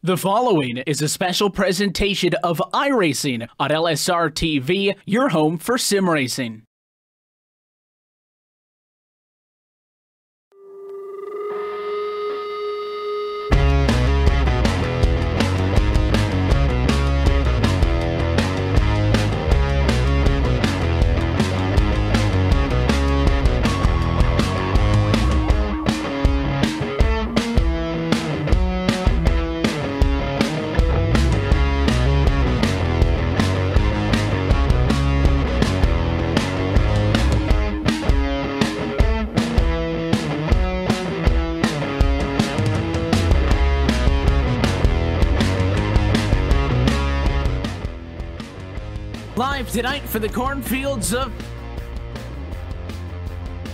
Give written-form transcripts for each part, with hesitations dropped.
The following is a special presentation of iRacing on LSRTV, your home for sim racing. Live tonight for the cornfields of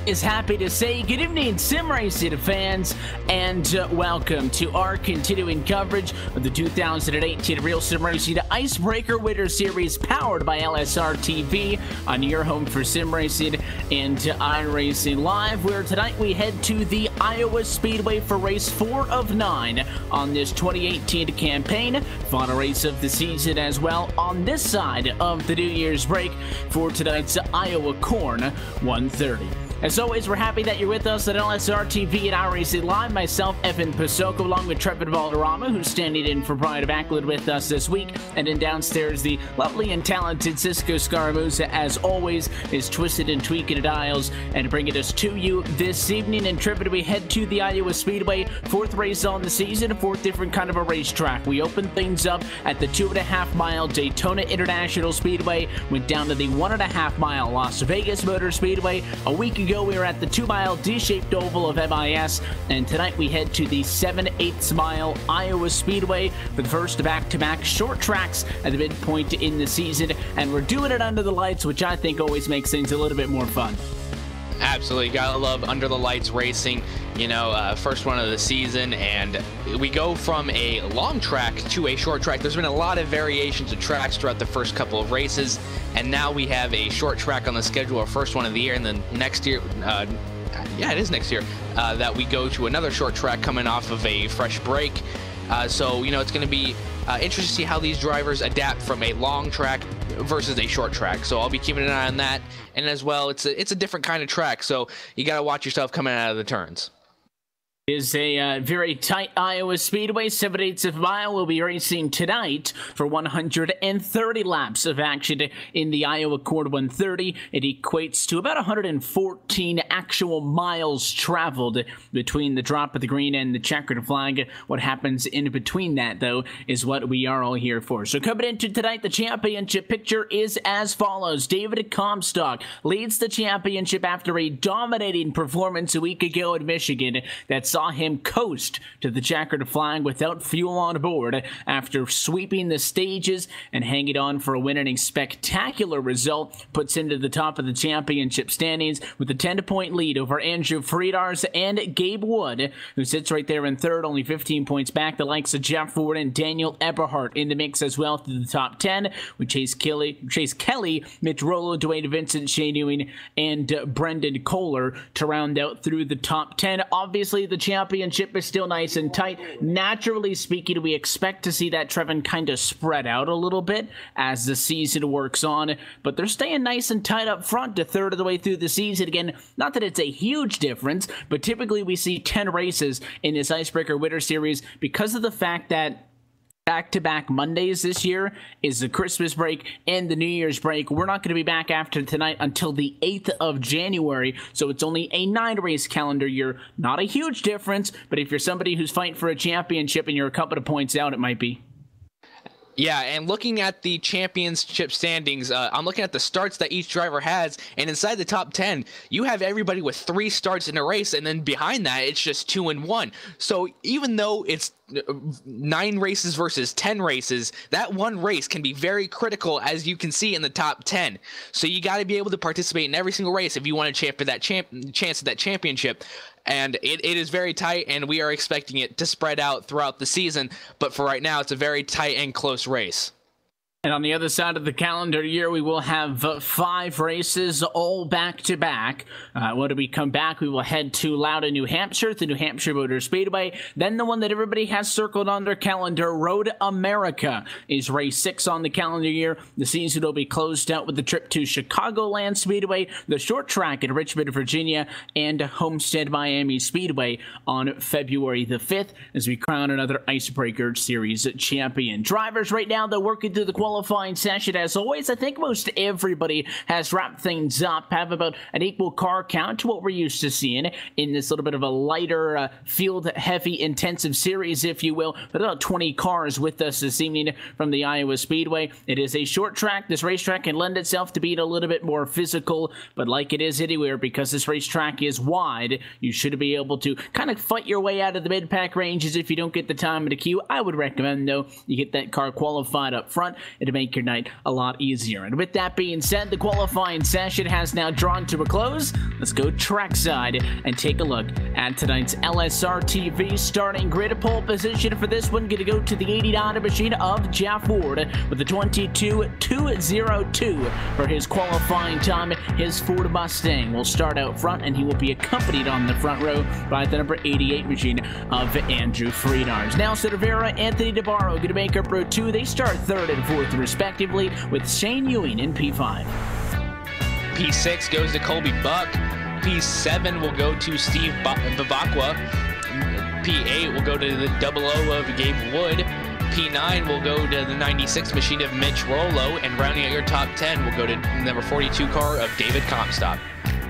is happy to say good evening, sim racing fans, and welcome to our continuing coverage of the 2018 Real Sim Racing Icebreaker Winter Series powered by LSRTV on your home for sim racing and iRacing Live, where tonight we head to the Iowa Speedway for race 4 of 9 on this 2018 campaign. Final race of the season as well on this side of the New Year's break for tonight's Iowa Corn 130. As always, we're happy that you're with us at LSRTV and iRacing Live. Myself, Evan Pasoko, along with Trevor Valderrama, who's standing in for Brian Backlund with us this week. And then downstairs, the lovely and talented Cisco Scaramuza, as always, is twisted and tweaking the dials and bringing us to you this evening. And Trevor, we head to the Iowa Speedway, 4th race on the season, a 4th different kind of a racetrack. We opened things up at the 2.5 mile Daytona International Speedway, went down to the 1.5 mile Las Vegas Motor Speedway. A week ago, we were at the 2 mile D-shaped oval of MIS, and tonight we head to the 7/8 mile Iowa Speedway for the first back-to-back short tracks at the midpoint in the season, and we're doing it under the lights, which I think always makes things a little bit more fun. Absolutely, gotta love under the lights racing, you know, first one of the season, and we go from a long track to a short track. There's been a lot of variations of tracks throughout the first couple of races, and now we have a short track on the schedule, our first one of the year, and then next year, yeah, it is next year, that we go to another short track coming off of a fresh break. So, you know, it's going to be interesting to see how these drivers adapt from a long track versus a short track. So I'll be keeping an eye on that. And as well, it's a different kind of track, so you got to watch yourself coming out of the turns. Is a very tight Iowa Speedway. 7/8 of a mile will be racing tonight for 130 laps of action in the Iowa Corn 130. It equates to about 114 actual miles traveled between the drop of the green and the checkered flag. What happens in between that, though, is what we are all here for. So coming into tonight, the championship picture is as follows. David Comstock leads the championship after a dominating performance a week ago in Michigan that saw him coast to the checkered flag without fuel on board after sweeping the stages and hanging on for a win. And a spectacular result puts him to the top of the championship standings with a 10-point lead over Andrew Friedars and Gabe Wood, who sits right there in third, only 15 points back. The likes of Jeff Ford and Daniel Eberhardt in the mix as well to the top 10, with Chase Kelly, Mitch Rollo, Dwayne Vincent, Shane Ewing, and Brendan Kohler to round out through the top 10. Obviously, the championship is still nice and tight. Naturally speaking, we expect to see that Trevin kind of spread out a little bit as the season works on, but they're staying nice and tight up front a third of the way through the season. Again, not that it's a huge difference, but typically we see 10 races in this Icebreaker Winter Series because of the fact that back-to-back Mondays this year is the Christmas break and the New Year's break. We're not going to be back after tonight until the 8th of January, so it's only a 9-race calendar year. Not a huge difference, but if you're somebody who's fighting for a championship and you're a couple of points out, it might be. Yeah, and looking at the championship standings, I'm looking at the starts that each driver has, and inside the top 10, you have everybody with 3 starts in a race, and then behind that, it's just 2 and 1. So even though it's 9 races versus 10 races, that one race can be very critical, as you can see in the top 10. So you got to be able to participate in every single race if you want to chance at that championship. And it is very tight, and we are expecting it to spread out throughout the season. But for right now, it's a very tight and close race. And on the other side of the calendar year, we will have 5 races all back-to-back. When we come back, we will head to Loudon, New Hampshire, the New Hampshire Motor Speedway. Then the one that everybody has circled on their calendar, Road America, is race 6 on the calendar year. The season will be closed out with the trip to Chicagoland Speedway, the short track in Richmond, Virginia, and Homestead Miami Speedway on February the 5th as we crown another Icebreaker Series champion. Drivers right now, they're working through the qualifying session. As always, I think most everybody has wrapped things up, have about an equal car count to what we're used to seeing in this little bit of a lighter field-heavy intensive series, if you will. But about 20 cars with us this evening from the Iowa Speedway. It is a short track. This racetrack can lend itself to being a little bit more physical, but like it is anywhere, because this racetrack is wide, you should be able to kind of fight your way out of the mid-pack ranges if you don't get the time in the queue. I would recommend, though, you get that car qualified up front. It'll make your night a lot easier. And with that being said, the qualifying session has now drawn to a close. Let's go trackside and take a look at tonight's LSRTV starting grid. Pole position for this one going to go to the 89 machine of Jeff Ward with a 22.202 for his qualifying time. His Ford Mustang will start out front, and he will be accompanied on the front row by the number 88 machine of Andrew Friedars. Now, Rivera, Anthony DeBarro going to make up row 2. They start 3rd and 4th respectively, with Shane Ewing in P5. P6 goes to Colby Buck. P7 will go to Steve Bavacqua. P8 will go to the 00 of Gabe Wood. P9 will go to the 96 machine of Mitch Rollo, and rounding out your top 10 will go to number 42 car of David Comstock.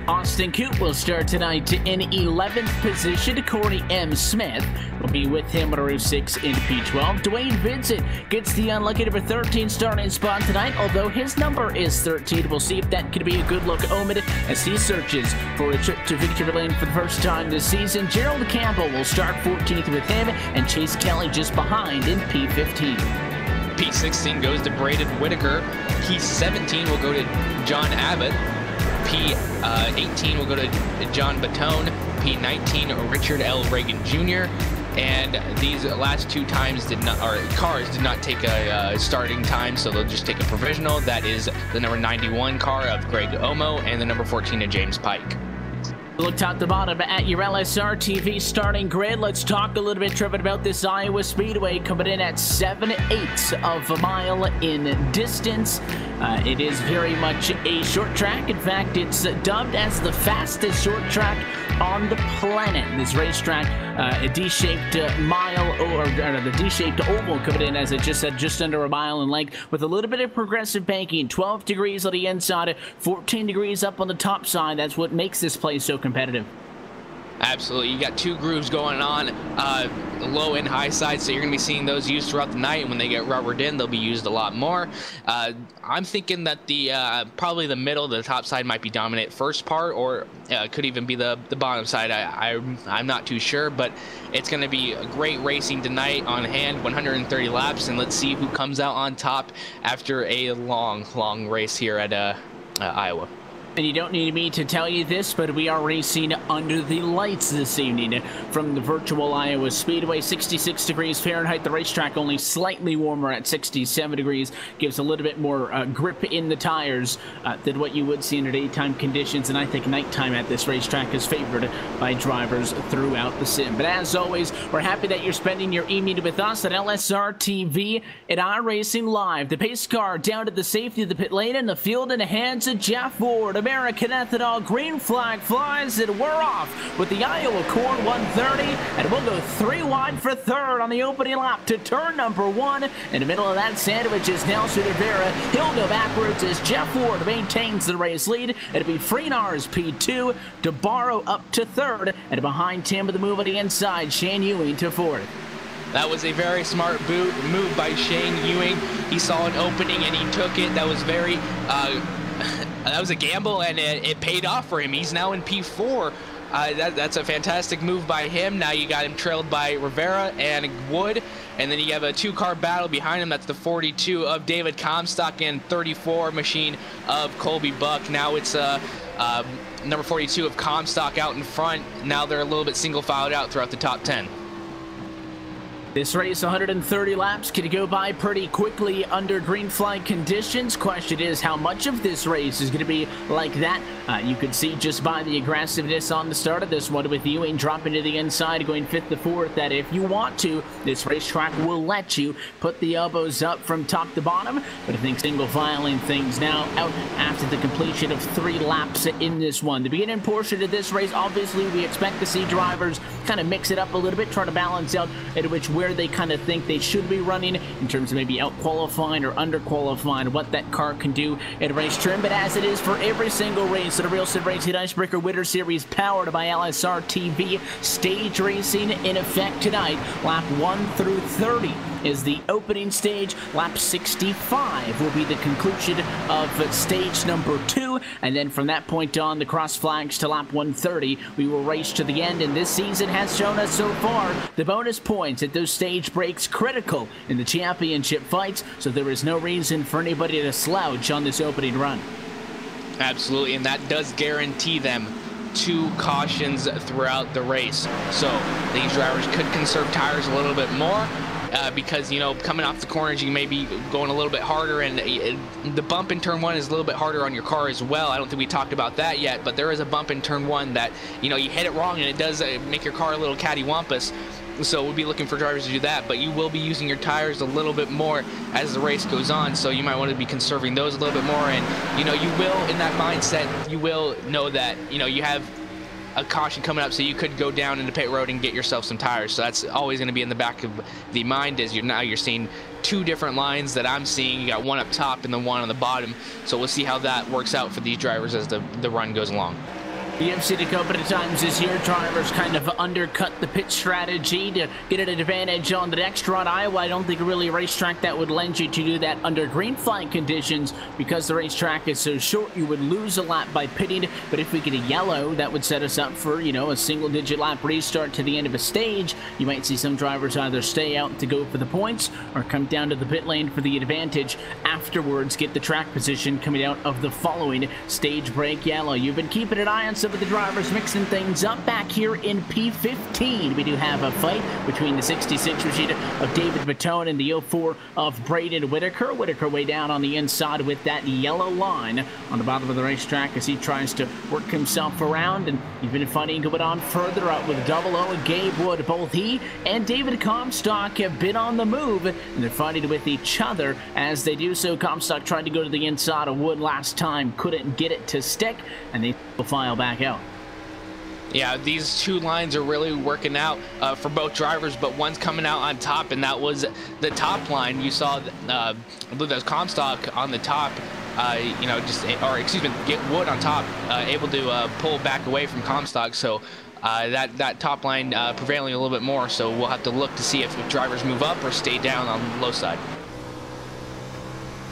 Austin Coop will start tonight in 11th position. Corey M. Smith will be with him at row 6 in P12. Dwayne Vincent gets the unlucky number 13 starting spot tonight, although his number is 13. We'll see if that could be a good look omen as he searches for a trip to victory lane for the first time this season. Gerald Campbell will start 14th with him, and Chase Kelly just behind in P15. P16 goes to Braden Whitaker. P17 will go to John Abbott. P18 will go to John Batone. P19 Richard L. Reagan Jr. And these last 2 times cars did not take a starting time, so they'll just take a provisional. That is the number 91 car of Greg Omo and the number 14 of James Pike. Look top to bottom at your LSRTV starting grid. Let's talk a little bit, Trevor, about this Iowa Speedway coming in at 7/8 of a mile in distance. It is very much a short track. In fact, it's dubbed as the fastest short track on the planet. This racetrack, a D-shaped mile, or the D-shaped oval coming in, as I just said, just under a mile in length, with a little bit of progressive banking. 12 degrees on the inside, 14 degrees up on the top side. That's what makes this place so competitive. Absolutely. You got 2 grooves going on, low and high side, so you're going to be seeing those used throughout the night, and when they get rubbered in, they'll be used a lot more. I'm thinking that the probably the middle, the top side might be dominant first part, or could even be the bottom side. I'm not too sure, but it's going to be a great racing tonight on hand, 130 laps, and let's see who comes out on top after a long race here at Iowa. And you don't need me to tell you this, but we are racing under the lights this evening from the virtual Iowa Speedway. 66 degrees Fahrenheit. The racetrack only slightly warmer at 67 degrees. Gives a little bit more grip in the tires than what you would see under daytime conditions. And I think nighttime at this racetrack is favored by drivers throughout the sim. But as always, we're happy that you're spending your evening with us at LSRTV and iRacing Live. The pace car down to the safety of the pit lane, and the field in the hands of Jeff Ward. American Ethanol, green flag flies, and we're off with the Iowa Corn 130, and we'll go 3 wide for 3rd on the opening lap to turn number 1. In the middle of that sandwich is Nelson Rivera. He'll go backwards as Jeff Ward maintains the race lead. It'll be Friedars P2, DeBarro up to 3rd, and behind him with the move on the inside, Shane Ewing to 4th. That was a very smart move by Shane Ewing. He saw an opening and he took it. That was very that was a gamble, and it paid off for him. He's now in P4. That's a fantastic move by him. Now you got him trailed by Rivera and Wood, and then you have a 2-car battle behind him. That's the 42 of David Comstock and 34 machine of Colby Buck. Now it's number 42 of Comstock out in front. Now they're a little bit single filed out throughout the top 10. This race, 130 laps, could go by pretty quickly under green flag conditions. Question is, how much of this race is going to be like that? You could see just by the aggressiveness on the start of this one with Ewing dropping to the inside, going 5th to 4th, that if you want to, this racetrack will let you put the elbows up from top to bottom. But I think single filing things now out after the completion of 3 laps in this one. The beginning portion of this race, obviously, we expect to see drivers kind of mix it up a little bit, try to balance out at where they kind of think they should be running in terms of maybe out qualifying or under qualifying, what that car can do at race trim. But as it is for every single race of the Real Sid Racing Icebreaker Winter Series, powered by LSRTV, stage racing in effect tonight. Lap 1 through 30 is the opening stage. Lap 65 will be the conclusion of stage number 2, and then from that point on, the cross flags to lap 130, we will race to the end. And this season has shown us so far the bonus points at those stage breaks critical in the championship fights, so there is no reason for anybody to slouch on this opening run. Absolutely, and that does guarantee them 2 cautions throughout the race. So these drivers could conserve tires a little bit more. Because, you know, coming off the corners, you may be going a little bit harder, and the bump in turn 1 is a little bit harder on your car as well. I don't think we talked about that yet, but there is a bump in turn 1 that, you know, you hit it wrong and it does make your car a little cattywampus. So we'll be looking for drivers to do that, but you will be using your tires a little bit more as the race goes on, so you might want to be conserving those a little bit more. And, you know, you will, in that mindset, you will know that, you know, you have a caution coming up, so you could go down into pit road and get yourself some tires. So that's always going to be in the back of the mind, as you're seeing 2 different lines that I'm seeing. You got one up top and then one on the bottom. So we'll see how that works out for these drivers as the run goes along. We have seen a couple of times this year drivers kind of undercut the pit strategy to get an advantage on the next run. Iowa, I don't think really a racetrack that would lend you to do that under green flag conditions, because the racetrack is so short. You would lose a lap by pitting, but if we get a yellow, that would set us up for, you know, a single-digit lap restart to the end of a stage. You might see some drivers either stay out to go for the points or come down to the pit lane for the advantage afterwards, get the track position coming out of the following stage break yellow. You've been keeping an eye on some of the drivers mixing things up back here in P15. We do have a fight between the 66 machine of David Matone and the 04 of Braden Whitaker. Whitaker way down on the inside with that yellow line on the bottom of the racetrack as he tries to work himself around, and even fighting going on further out with 00 and Gabe Wood. Both he and David Comstock have been on the move, and they're fighting with each other as they do so. Comstock tried to go to the inside of Wood last time, couldn't get it to stick, and they will file back out. Yeah, these 2 lines are really working out for both drivers, but one's coming out on top, and that was the top line. You saw, I believe that was Comstock on the top, you know, get Wood on top, able to pull back away from Comstock. So that top line prevailing a little bit more. So we'll have to look to see if drivers move up or stay down on the low side.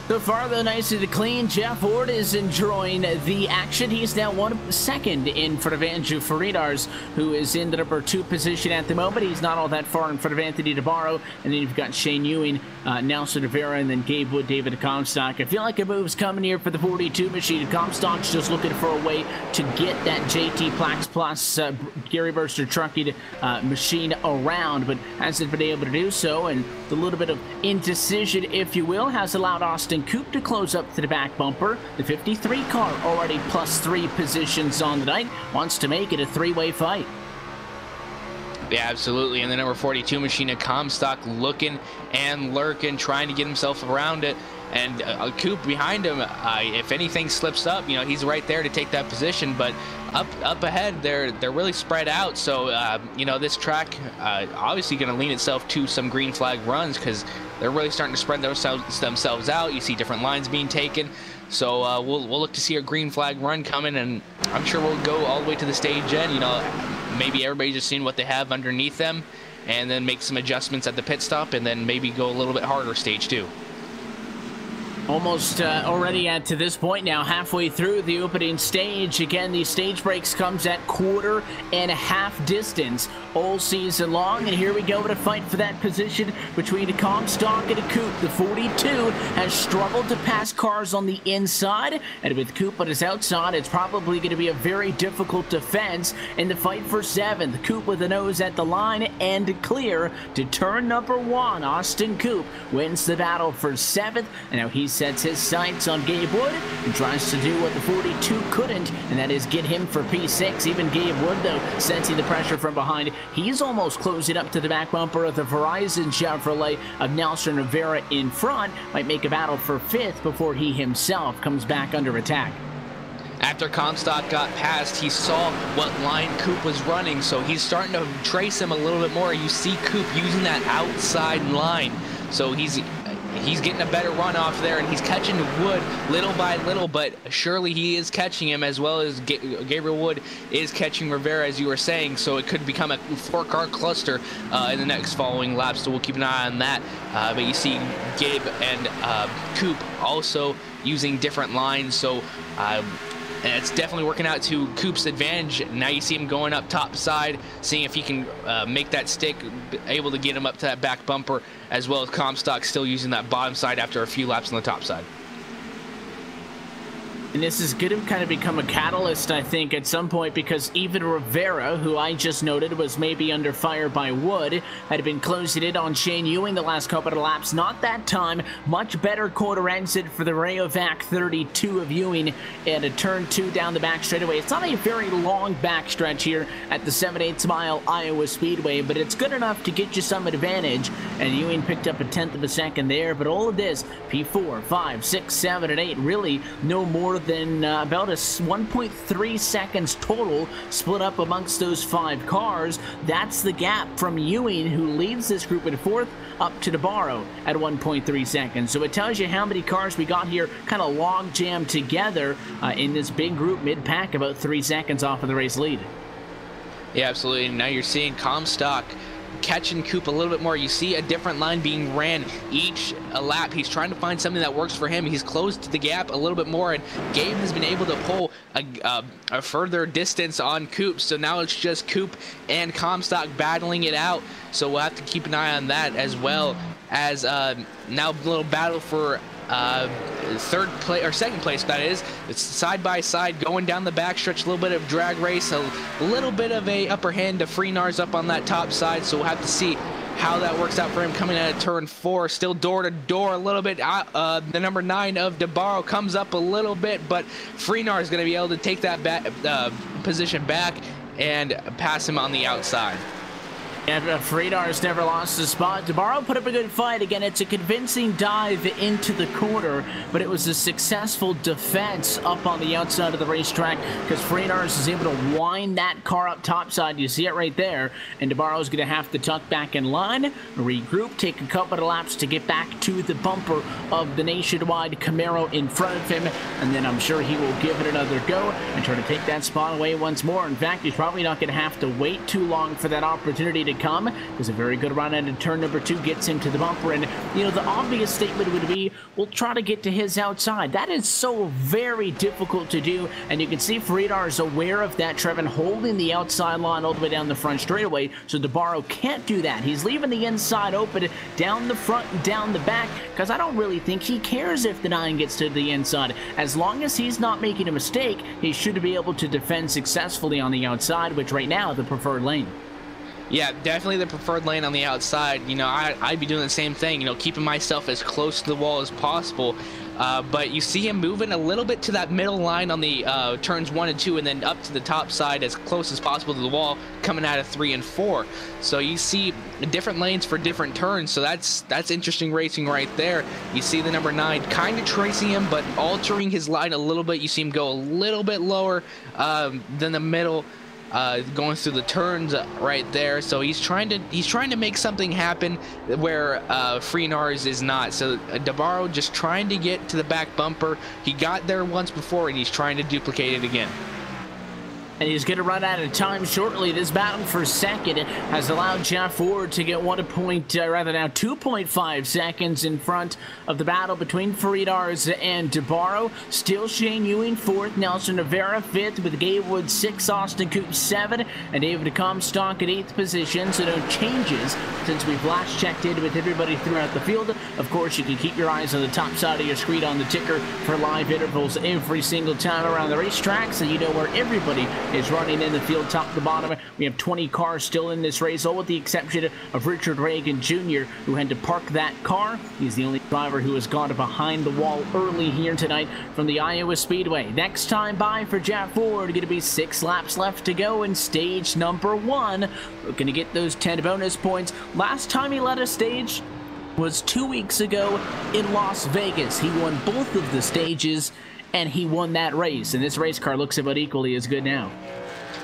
So far, though, nice and clean. Jeff Ward is enjoying the action. He's now 1 second in front of Andrew Faridars, who is in the number 2 position at the moment. He's not all that far in front of Anthony DeBarro. And then you've got Shane Ewing, Nelson Rivera, and then Gabe Wood, David Comstock. I feel like a move's coming here for the 42 machine. Comstock's just looking for a way to get that JT Plax Plus Gary Burster trucking machine around, but hasn't been able to do so. And the little bit of indecision, if you will, has allowed Austin Coop to close up to the back bumper. The 53 car already +3 positions on the night, wants to make it a 3-way fight. Yeah, absolutely. And the number 42 machine of Comstock looking and lurking, trying to get himself around it. And Coop behind him, if anything slips up, you know, he's right there to take that position. But up ahead, they're really spread out. So, you know, this track obviously going to lean itself to some green flag runs, because they're really starting to spread themselves out. You see different lines being taken. So we'll look to see a green flag run coming, and I'm sure we'll go all the way to the stage end. You know, maybe everybody's just seeing what they have underneath them, and then make some adjustments at the pit stop, and then maybe go a little bit harder stage 2. Almost already at to this point now, halfway through the opening stage. Again, these stage breaks comes at quarter and a half distance all season long. And here we go to fight for that position between a Comstock and a Coupe. The 42 has struggled to pass cars on the inside, and with Coupe on his outside, it's probably going to be a very difficult defense in the fight for 7th. Coupe with the nose at the line and clear to turn number 1. Austin Coupe wins the battle for 7th, and now he sets his sights on Gabe Wood and tries to do what the 42 couldn't, and that is get him for P6. Even Gabe Wood, though, sensing the pressure from behind, he's almost closing up to the back bumper of the Verizon Chevrolet of Nelson Rivera in front. Might make a battle for 5th before he himself comes back under attack. After Comstock got past, he saw what line Coupe was running, so he's starting to trace him a little bit more. You see Coupe using that outside line, so he's getting a better run off there, and he's catching Wood little by little, but surely he is catching him, as well as Gabriel Wood is catching Rivera, as you were saying, so it could become a 4-car cluster in the next following laps, so we'll keep an eye on that. But you see Gabe and Coupe also using different lines, so and it's definitely working out to Coupe's advantage. Now you see him going up top side, seeing if he can make that stick, able to get him up to that back bumper, as well as Comstock still using that bottom side after a few laps on the top side. And this is going to kind of become a catalyst, I think, at some point, because even Rivera, who I just noted was maybe under fire by Wood, had been closing in on Shane Ewing the last couple of laps. Not that time. Much better quarter exit for the Rayovac 32 of Ewing and a turn 2 down the back straightaway. It's not a very long backstretch here at the 7/8 mile Iowa Speedway, but it's good enough to get you some advantage. And Ewing picked up a 1/10 of a second there, but all of this, P4, 5, 6, 7, and 8, really no more than about 1.3 seconds total split up amongst those 5 cars. That's the gap from Ewing, who leads this group in 4th, up to Navarro at 1.3 seconds. So it tells you how many cars we got here kind of log jammed together in this big group mid-pack, about 3 seconds off of the race lead. Yeah, absolutely. And now you're seeing Comstock catching Coupe a little bit more. You see a different line being ran each lap. He's trying to find something that works for him. He's closed the gap a little bit more, and Gabe has been able to pull a further distance on Coupe. So now it's just Coupe and Comstock battling it out. So we'll have to keep an eye on that, as well as now a little battle for second place, that is. It's side by side going down the backstretch, a little bit of drag race, a little bit of a upper hand to Freenars up on that top side, so we'll have to see how that works out for him coming out of turn 4. Still door to door a little bit. The number 9 of DeBarro comes up a little bit, but Freenar is going to be able to take that position back and pass him on the outside. And Fredar's never lost his spot. DeBarro put up a good fight. Again, it's a convincing dive into the corner, but it was a successful defense up on the outside of the racetrack, because Fredar's is able to wind that car up topside. You see it right there. And DeBarro's going to have to tuck back in line, regroup, take a couple of laps to get back to the bumper of the Nationwide Camaro in front of him. And then I'm sure he will give it another go and try to take that spot away once more. In fact, he's probably not going to have to wait too long for that opportunity to come, because a very good run into turn number 2 gets him to the bumper. And you know, the obvious statement would be, we'll try to get to his outside. That is so very difficult to do, and you can see Freidar is aware of that, Trevin, holding the outside line all the way down the front straightaway, so DeBarro can't do that. He's leaving the inside open down the front and down the back, because I don't really think he cares if the 9 gets to the inside. As long as he's not making a mistake, he should be able to defend successfully on the outside, which right now the preferred lane. Yeah, definitely the preferred lane on the outside. You know, I'd be doing the same thing, you know, keeping myself as close to the wall as possible. But you see him moving a little bit to that middle line on the turns 1 and 2, and then up to the top side as close as possible to the wall, coming out of 3 and 4. So you see different lanes for different turns. So that's interesting racing right there. You see the number 9 kind of tracing him, but altering his line a little bit. You see him go a little bit lower than the middle. Going through the turns right there, so he's trying to make something happen where Freenars is not. So DeBarro just trying to get to the back bumper. He got there once before, and he's trying to duplicate it again. and he's going to run out of time shortly. This battle for second has allowed Jeff Ford to get 2.5 seconds in front of the battle between Faridars and DeBarro. Still Shane Ewing fourth, Nelson Rivera fifth, with Gabe Wood 6, Austin Coop 7, and David Comstock at 8th position. So no changes since we've last checked in with everybody throughout the field. Of course, you can keep your eyes on the top side of your screen on the ticker for live intervals every single time around the racetrack, so you know where everybody is running in the field top to bottom. We have 20 cars still in this race, all with the exception of Richard Reagan Jr., who had to park that car. He's the only driver who has gone behind the wall early here tonight from the Iowa Speedway. Next time by for Jeff Ford, going to be 6 laps left to go in stage number 1. Looking to get those 10 bonus points. Last time he led a stage was 2 weeks ago in Las Vegas. He won both of the stages, and he won that race. And this race car looks about equally as good now.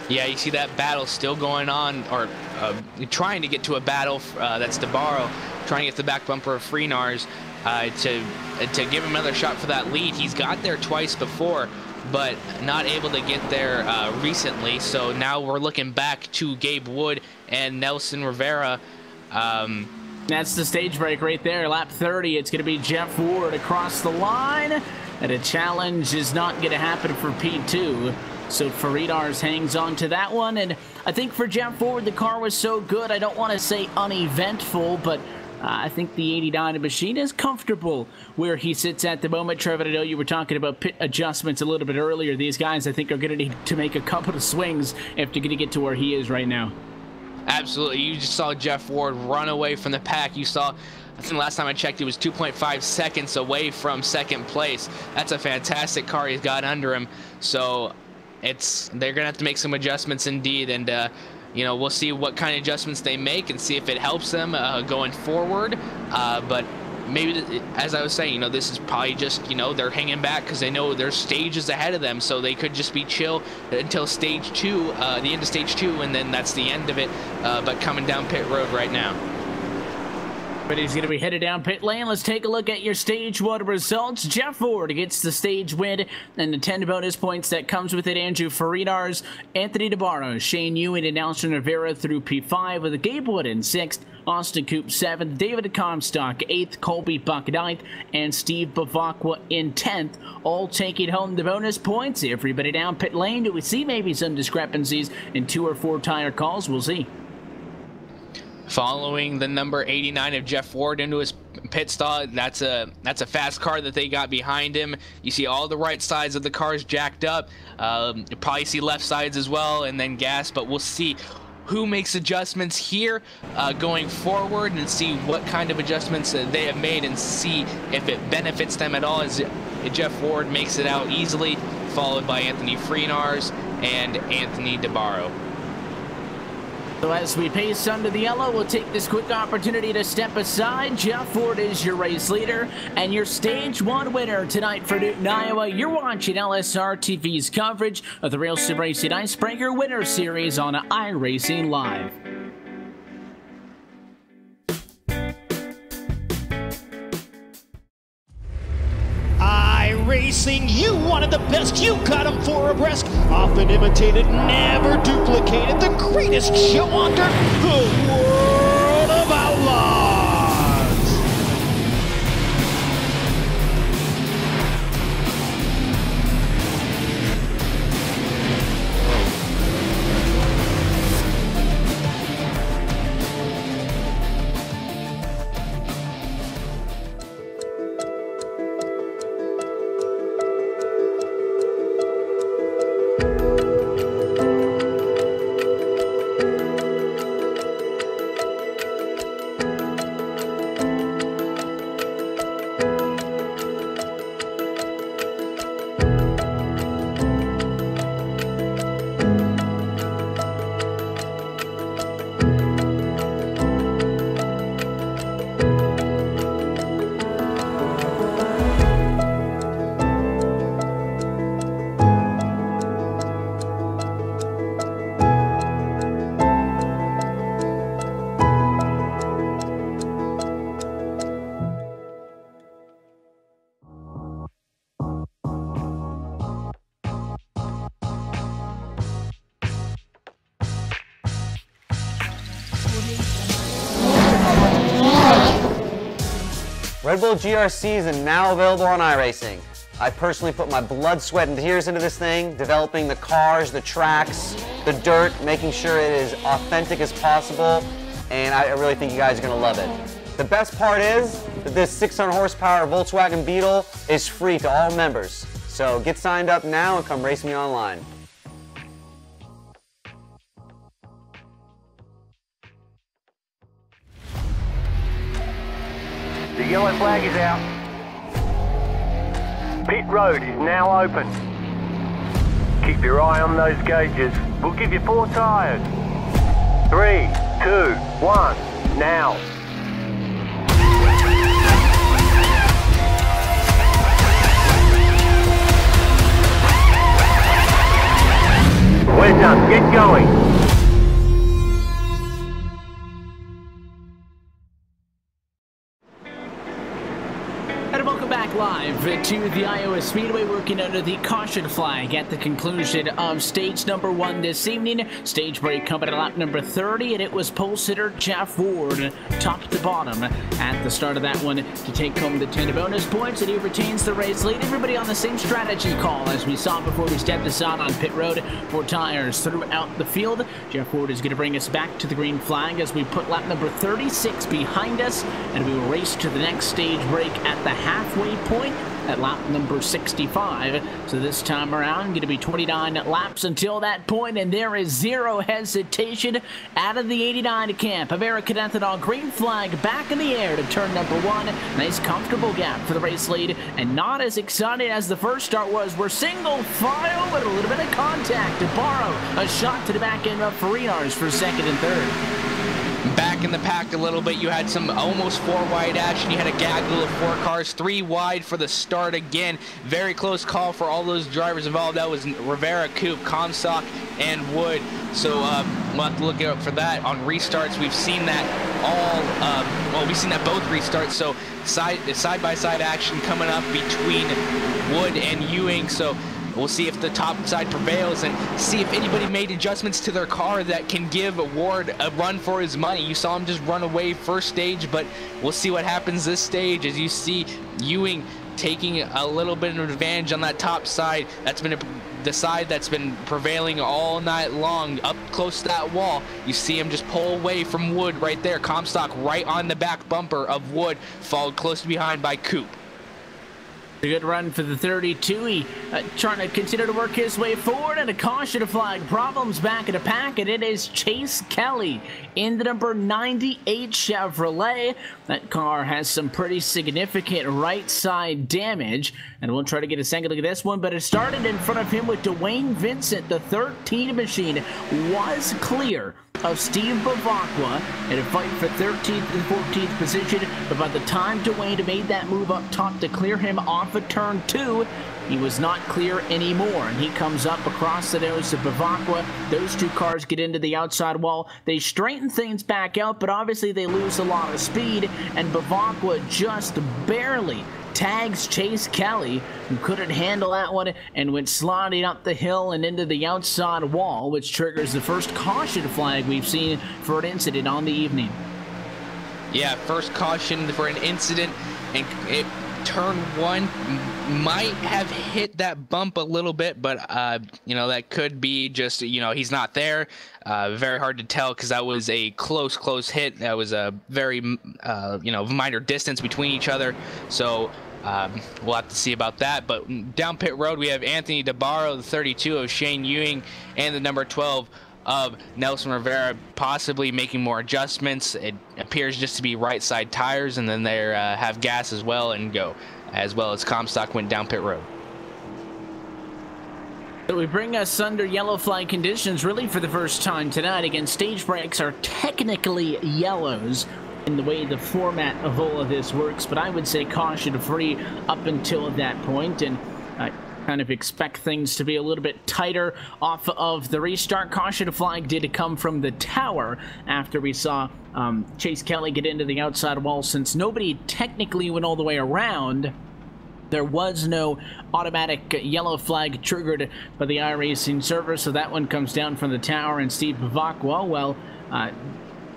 Yeah, you see that battle still going on, or trying to get to a battle. That's DeBarro trying to get the back bumper of Freenars to give him another shot for that lead. He's got there twice before, but not able to get there recently. So now we're looking back to Gabe Wood and Nelson Rivera. That's the stage break right there. Lap 30, it's going to be Jeff Ward across the line. And a challenge is not going to happen for P2. So Faridars hangs on to that one. And I think for Jeff Ward, the car was so good, I don't want to say uneventful, but I think the 89 machine is comfortable where he sits at the moment. Trevor, I know you were talking about pit adjustments a little bit earlier. These guys, I think, are going to need to make a couple of swings if they're going to get to where he is right now. Absolutely. You just saw Jeff Ward run away from the pack. You saw, I think last time I checked, he was 2.5 seconds away from second place. That's a fantastic car he's got under him. So they're going to have to make some adjustments indeed. And, you know, we'll see what kind of adjustments they make and see if it helps them going forward. But maybe, as I was saying, you know, this is probably just, you know, they're hanging back because they know there's stages ahead of them, so they could just be chill until stage 2, the end of stage 2, and then that's the end of it. But coming down pit road right now. But he's going to be headed down pit lane. Let's take a look at your stage 1 results. Jeff Ford gets the stage win and the 10 bonus points that comes with it. Andrew Faridars, Anthony DeBarro, Shane Ewing, and Nelson Rivera through P5, with Gabe Wood in 6th, Austin Coop 7th, David Comstock 8th, Colby Buck 9th, and Steve Bavacqua in 10th, all taking home the bonus points. Everybody down pit lane. Do we see maybe some discrepancies in 2 or 4 tire calls? We'll see. Following the number 89 of Jeff Ward into his pit stall, that's a fast car that they got behind him. You see all the right sides of the cars jacked up. You probably see left sides as well, and then gas. But we'll see who makes adjustments here going forward, and see what kind of adjustments they have made, and see if it benefits them at all, as Jeff Ward makes it out easily, followed by Anthony Freenars and Anthony DeBarro. So as we pace under the yellow, we'll take this quick opportunity to step aside. Jeff Ford is your race leader and your stage 1 winner tonight for Newton, Iowa. You're watching LSRTV's coverage of the Real Sim Racing Icebreaker Winter Series on iRacing Live. Racing, you wanted the best, you got them for abreast, often imitated, never duplicated, the greatest show under the world of outlaws. Red Bull GRCs are now available on iRacing. I personally put my blood, sweat, and tears into this thing, developing the cars, the tracks, the dirt, making sure it is authentic as possible, and I really think you guys are gonna love it. The best part is that this 600 horsepower Volkswagen Beetle is free to all members. So get signed up now and come race me online. The yellow flag is out. Pit road is now open. Keep your eye on those gauges. We'll give you 4 tyres. 3, 2, 1, now. We're done. Get going. Live to the Iowa Speedway, working under the caution flag at the conclusion of stage number 1 this evening. Stage break coming at lap number 30, and it was pole sitter Jeff Ward, top to bottom, at the start of that one to take home the 10 bonus points, and he retains the race lead. Everybody on the same strategy call as we saw before we stepped aside on pit road. 4 tires throughout the field. Jeff Ward is going to bring us back to the green flag as we put lap number 36 behind us, and we will race to the next stage break at the halfway point at lap number 65. So this time around, going to be 29 laps until that point, and there is zero hesitation out of the 89 camp. American Ethanol green flag back in the air to turn number 1. Nice comfortable gap for the race lead, and not as exciting as the first start was. We're single file with a little bit of contact to borrow a shot to the back end of Farinas for second and third. Back in the pack a little bit, you had some almost 4 wide action. You had a gaggle of 4 cars, 3 wide for the start again. Very close call for all those drivers involved. That was Rivera, Coop, Comstock, and Wood. So we'll have to look out for that. On restarts, we've seen that we've seen that both restarts. So side-by-side action coming up between Wood and Ewing. So we'll see if the top side prevails and see if anybody made adjustments to their car that can give Ward a run for his money. You saw him just run away first stage, but we'll see what happens this stage as you see Ewing taking a little bit of advantage on that top side. That's been the side that's been prevailing all night long, up close to that wall. You see him just pull away from Wood right there. Comstock right on the back bumper of Wood, followed close behind by Coop. A good run for the 32. He trying to continue to work his way forward, and a caution flag. Problems back in the pack, and it is Chase Kelly in the number 98 Chevrolet. That car has some pretty significant right side damage, and we'll try to get a second look at this one, but it started in front of him with Dwayne Vincent. The 13 machine was clear of Steve Bavacqua in a fight for 13th and 14th position, but by the time Dwayne made that move up top to clear him off of turn 2, he was not clear anymore, and he comes up across the nose of Bavacqua. Those 2 cars get into the outside wall. They straighten things back out, but obviously they lose a lot of speed, and Bavacqua just barely tags Chase Kelly, who couldn't handle that one and went sliding up the hill and into the outside wall, which triggers the first caution flag we've seen for an incident on the evening. Yeah, first caution for an incident, and turn 1 might have hit that bump a little bit, but that could be just, he's not there. Very hard to tell because that was a close hit. That was a very minor distance between each other, so we'll have to see about that. But down pit road, we have Anthony DeBarro, the 32 of Shane Ewing, and the number 12 of Nelson Rivera, possibly making more adjustments. It appears just to be right side tires, and then they have gas as well and go, as well as Comstock went down pit road. So we bring us under yellow flag conditions really for the first time tonight. Again, stage breaks are technically yellows in the way the format of all of this works, but I would say caution free up until that point, and kind of expect things to be a little bit tighter off of the restart. Caution flag did come from the tower after we saw Chase Kelly get into the outside wall. Since nobody technically went all the way around, there was no automatic yellow flag triggered by the iRacing server, so that one comes down from the tower. And Steve Bavacqua, well,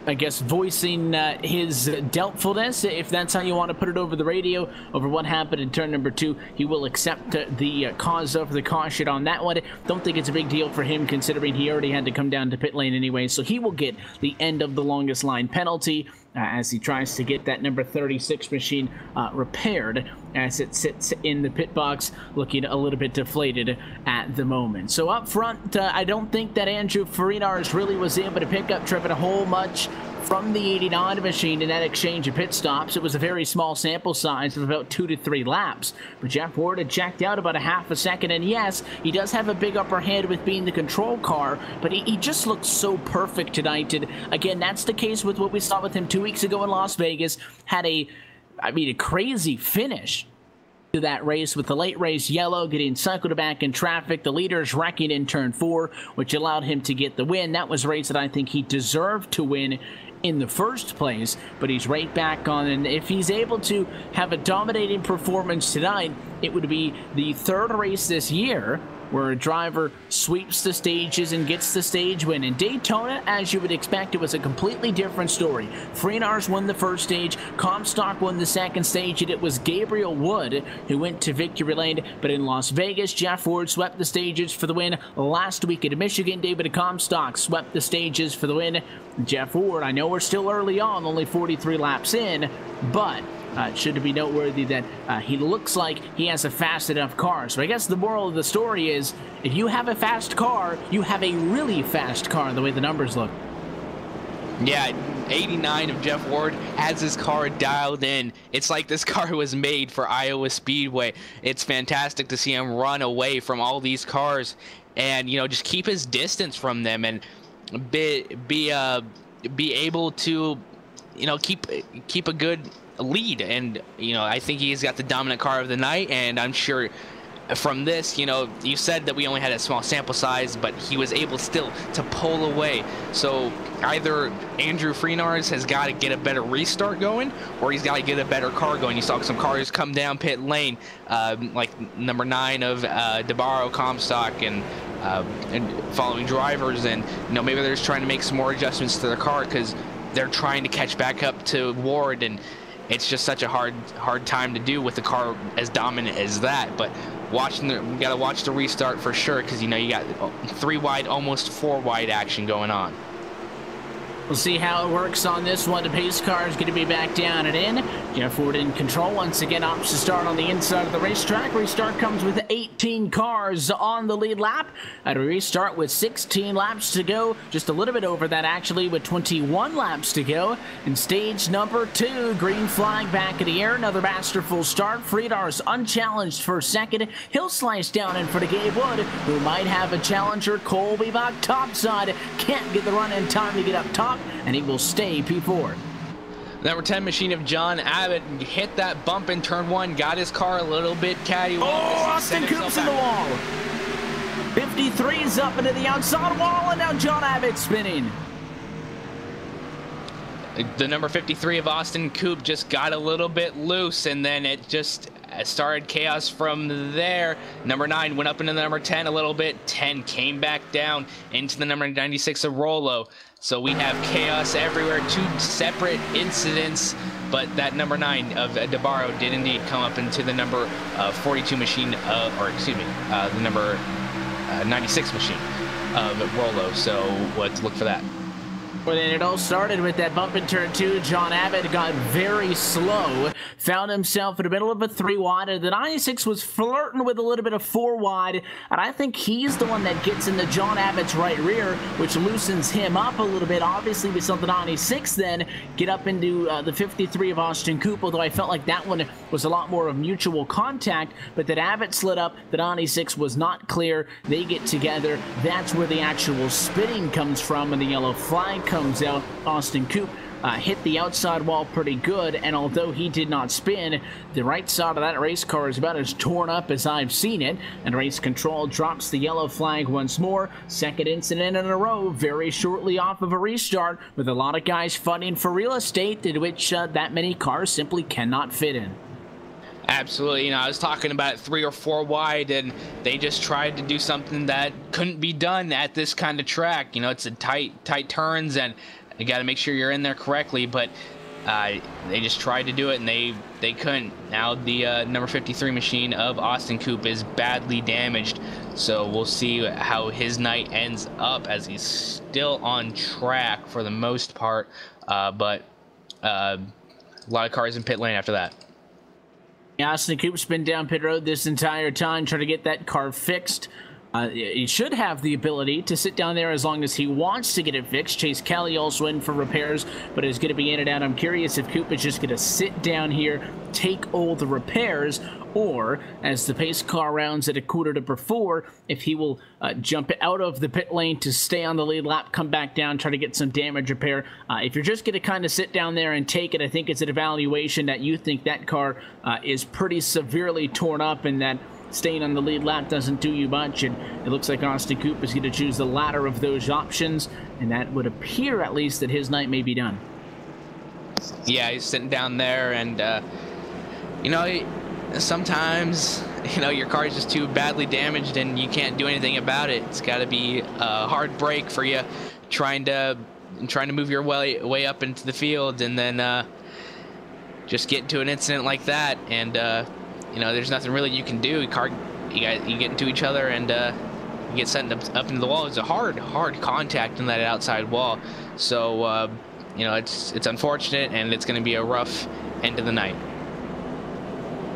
I guess, voicing his doubtfulness, if that's how you want to put it over the radio, over what happened in turn number 2. He will accept the cause of the caution on that one. Don't think it's a big deal for him, considering he already had to come down to pit lane anyway, so he will get the end of the longest line penalty as he tries to get that number 36 machine repaired as it sits in the pit box, looking a little bit deflated at the moment. So up front, I don't think that Andrew Farinars really was able to pick up Trevin a whole much from the 89 machine in that exchange of pit stops. It was a very small sample size of about 2 to 3 laps, but Jeff Ward had jacked out about a half a second, and yes, he does have a big upper hand with being the control car, but he just looked so perfect tonight. And again, that's the case with what we saw with him 2 weeks ago in Las Vegas. Had a crazy finish to that race with the late race yellow, getting cycled back in traffic, the leaders wrecking in turn 4, which allowed him to get the win. That was a race that I think he deserved to win in the first place, but he's right back on, and if he's able to have a dominating performance tonight, it would be the 3rd race this year where a driver sweeps the stages and gets the stage win. In Daytona, as you would expect, it was a completely different story. Farinars won the first stage, Comstock won the second stage, and it was Gabriel Wood who went to victory lane. But in Las Vegas, Jeff Ward swept the stages for the win. Last week at Michigan, David Comstock swept the stages for the win. Jeff Ward, I know we're still early on, only 43 laps in, but it should be noteworthy that he looks like he has a fast enough car. So I guess the moral of the story is, if you have a fast car, you have a really fast car, the way the numbers look. Yeah, 89 of Jeff Ward has his car dialed in. It's like this car was made for Iowa Speedway. It's fantastic to see him run away from all these cars and, you know, just keep his distance from them and be able to, you know, keep a good lead. And, you know, I think he's got the dominant car of the night, and I'm sure from this, you know, you said that we only had a small sample size, but he was able still to pull away. So either Andrew Farinars has got to get a better restart going, or he's got to get a better car going. You saw some cars come down pit lane, like number 9 of DeBarro, Comstock, and following drivers, and, you know, maybe they're just trying to make some more adjustments to their car because they're trying to catch back up to Ward, and it's just such a hard time to do with the car as dominant as that. But we got to watch the restart for sure, because, you know, you got 3 wide, almost 4 wide action going on. We'll see how it works on this one. The pace car is going to be back down and in. Jeff Ward in control once again, opts to start on the inside of the racetrack. Restart comes with 18 cars on the lead lap. At a restart with 16 laps to go, just a little bit over that actually, with 21 laps to go. And stage number 2, green flag back in the air. Another masterful start. Farinars unchallenged for second. He'll slice down in front of Gabe Wood, who might have a challenger. Colby Bach topside, can't get the run in time to get up top, and he will stay P4. Number 10 machine of John Abbott hit that bump in turn 1, got his car a little bit cattywampus. Oh, Austin Coop's in the wall. 53's up into the outside wall, and now John Abbott spinning. The number 53 of Austin Coop just got a little bit loose, and then it just started chaos from there. Number 9 went up into the number 10 a little bit. 10 came back down into the number 96 of Rollo. So we have chaos everywhere, 2 separate incidents, but that number 9 of DeBarro did indeed come up into the number 42 machine, the number 96 machine of Rollo. So let's look for that. Well, then it all started with that bump in turn 2. John Abbott got very slow, found himself in the middle of a 3 wide, and the 96 was flirting with a little bit of 4 wide, and I think he's the one that gets into John Abbott's right rear, which loosens him up a little bit. Obviously, we saw the 96 then get up into the 53 of Austin Coop, although I felt like that one was a lot more of mutual contact, but that Abbott slid up, the 96 was not clear. They get together. That's where the actual spinning comes from, and the yellow flag comes out. Austin Coop hit the outside wall pretty good, and although he did not spin, the right side of that race car is about as torn up as I've seen it, and race control drops the yellow flag once more. Second incident in a row, very shortly off of a restart, with a lot of guys fighting for real estate in which that many cars simply cannot fit in. Absolutely. You know, I was talking about 3 or 4 wide, and they just tried to do something that couldn't be done at this kind of track. You know, it's a tight turns, and you got to make sure you're in there correctly, but they just tried to do it and they couldn't. Now the number 53 machine of Austin Coop is badly damaged, so we'll see how his night ends up, as he's still on track for the most part, but a lot of cars in pit lane after that. Austin Coop's been down pit road this entire time trying to get that car fixed. He should have the ability to sit down there as long as he wants to get it fixed. Chase Kelly also in for repairs, but is going to be in and out. I'm curious if Coop is just going to sit down here, take all the repairs, or as the pace car rounds at 4:45, if he will jump out of the pit lane to stay on the lead lap, come back down, try to get some damage repair. If you're just going to kind of sit down there and take it, I think it's an evaluation that you think that car is pretty severely torn up and that staying on the lead lap doesn't do you much, and it looks like Austin Coop is going to choose the latter of those options, and that would appear at least that his night may be done. Yeah, he's sitting down there, and you know, sometimes, you know, your car is just too badly damaged and you can't do anything about it. It's got to be a hard break for you trying to move your way up into the field, and then just get into an incident like that, and you know, there's nothing really you can do. You get into each other, and you get sent up into the wall. It's a hard contact in that outside wall. So you know, it's unfortunate, and it's going to be a rough end of the night.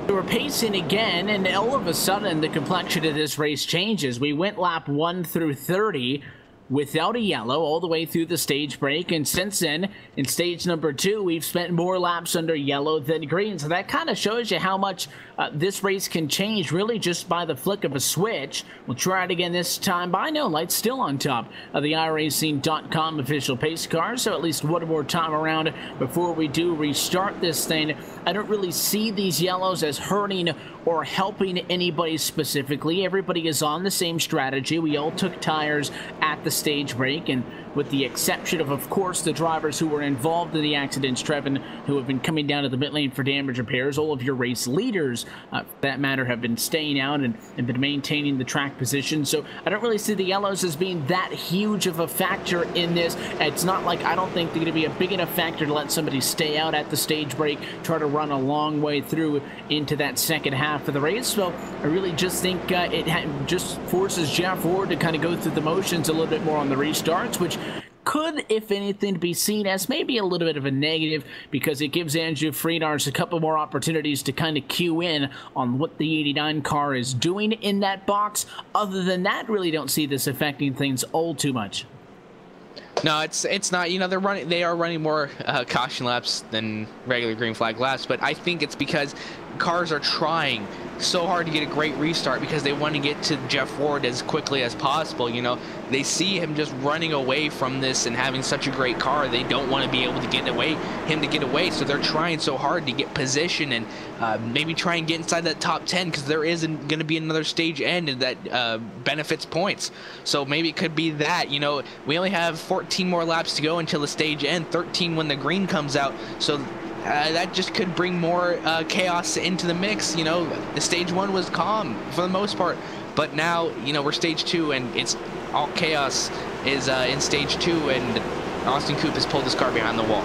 We're pacing again, and all of a sudden the complexion of this race changes. We went lap 1 through 30 without a yellow all the way through the stage break, and since then, in stage number 2, we've spent more laps under yellow than green. So that kind of shows you how much this race can change really just by the flick of a switch. We'll try it again this time, but I know Light's still on top of the iRacing.com official pace car, so at least one more time around before we do restart this thing. I don't really see these yellows as hurting or helping anybody specifically. Everybody is on the same strategy. We all took tires at the stage break, and with the exception of course, the drivers who were involved in the accidents, Trevin, who have been coming down to the pit lane for damage repairs. All of your race leaders, for that matter, have been staying out and been maintaining the track position. So I don't really see the yellows as being that huge of a factor in this. It's not like I don't think they're going to be a big enough factor to let somebody stay out at the stage break, try to run a long way through into that second half of the race. So I really just think it just forces Jeff Ward to kind of go through the motions a little bit more on the restarts, which could, if anything, be seen as maybe a little bit of a negative, because it gives Andrew Friedars a couple more opportunities to kind of cue in on what the 89 car is doing in that box. Other than that, really don't see this affecting things all too much. No, it's not. You know, they are running more caution laps than regular green flag laps, but I think it's because cars are trying so hard to get a great restart because they want to get to Jeff Ward as quickly as possible. You know, they see him just running away from this and having such a great car. They don't want to be able to get away, so they're trying so hard to get position and maybe try and get inside that top 10, because there isn't going to be another stage end that benefits points. So maybe it could be that, you know, we only have 14 more laps to go until the stage end, 13 when the green comes out. So that just could bring more chaos into the mix. You know, the stage 1 was calm for the most part, but now, you know, we're stage 2 and it's all chaos is in stage 2, and Austin Coop has pulled his car behind the wall.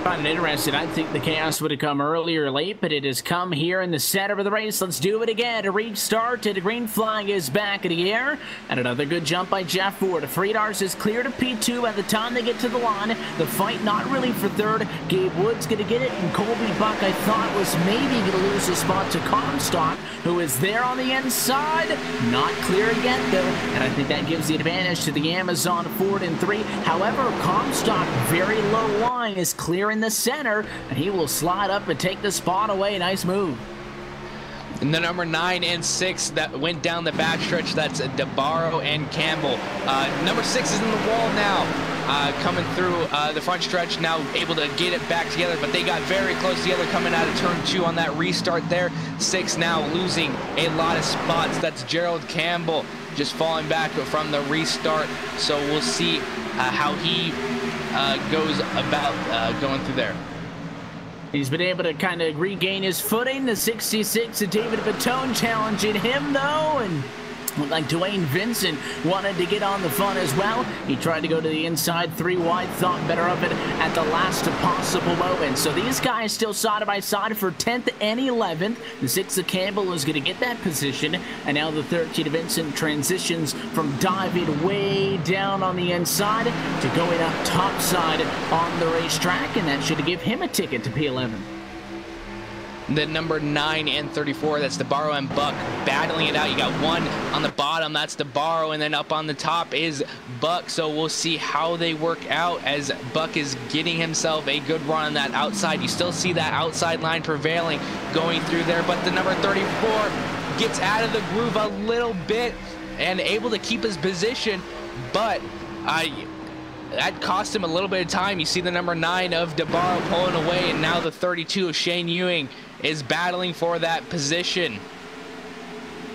Find it interesting. I think the chaos would have come early or late, but it has come here in the center of the race. Let's do it again. A restart. The green flag is back in the air, and another good jump by Jeff Ford. Friedars is clear to P2 by the time they get to the line. The fight not really for third. Gabe Wood's going to get it, and Colby Buck, I thought, was maybe going to lose the spot to Comstock, who is there on the inside. Not clear yet, though, and I think that gives the advantage to the Amazon Ford in 3. However, Comstock, very low line, is clear in the center, and he will slide up and take the spot away. Nice move. And the number 9 and 6 that went down the backstretch, that's DeBarro and Campbell. Number 6 is in the wall now, coming through the front stretch, now able to get it back together, but they got very close together coming out of turn 2 on that restart there. 6 now losing a lot of spots. That's Gerald Campbell just falling back from the restart. So we'll see how he goes about going through there. He's been able to kind of regain his footing. The 66 of David Baton challenging him, though, and Looked like Dwayne Vincent wanted to get on the fun as well. He tried to go to the inside 3 wide, thought better of it at the last possible moment. So these guys still side by side for 10th and 11th. The 6th of Campbell is going to get that position. And now the 13th of Vincent transitions from diving way down on the inside to going up top side on the racetrack. And that should give him a ticket to P11. The number 9 and 34, that's DeBarro and Buck battling it out. You got one on the bottom, that's DeBarro, and then up on the top is Buck. So we'll see how they work out as Buck is getting himself a good run on that outside. You still see that outside line prevailing going through there, but the number 34 gets out of the groove a little bit and able to keep his position, but that cost him a little bit of time. You see the number 9 of DeBarro pulling away, and now the 32 of Shane Ewing is battling for that position.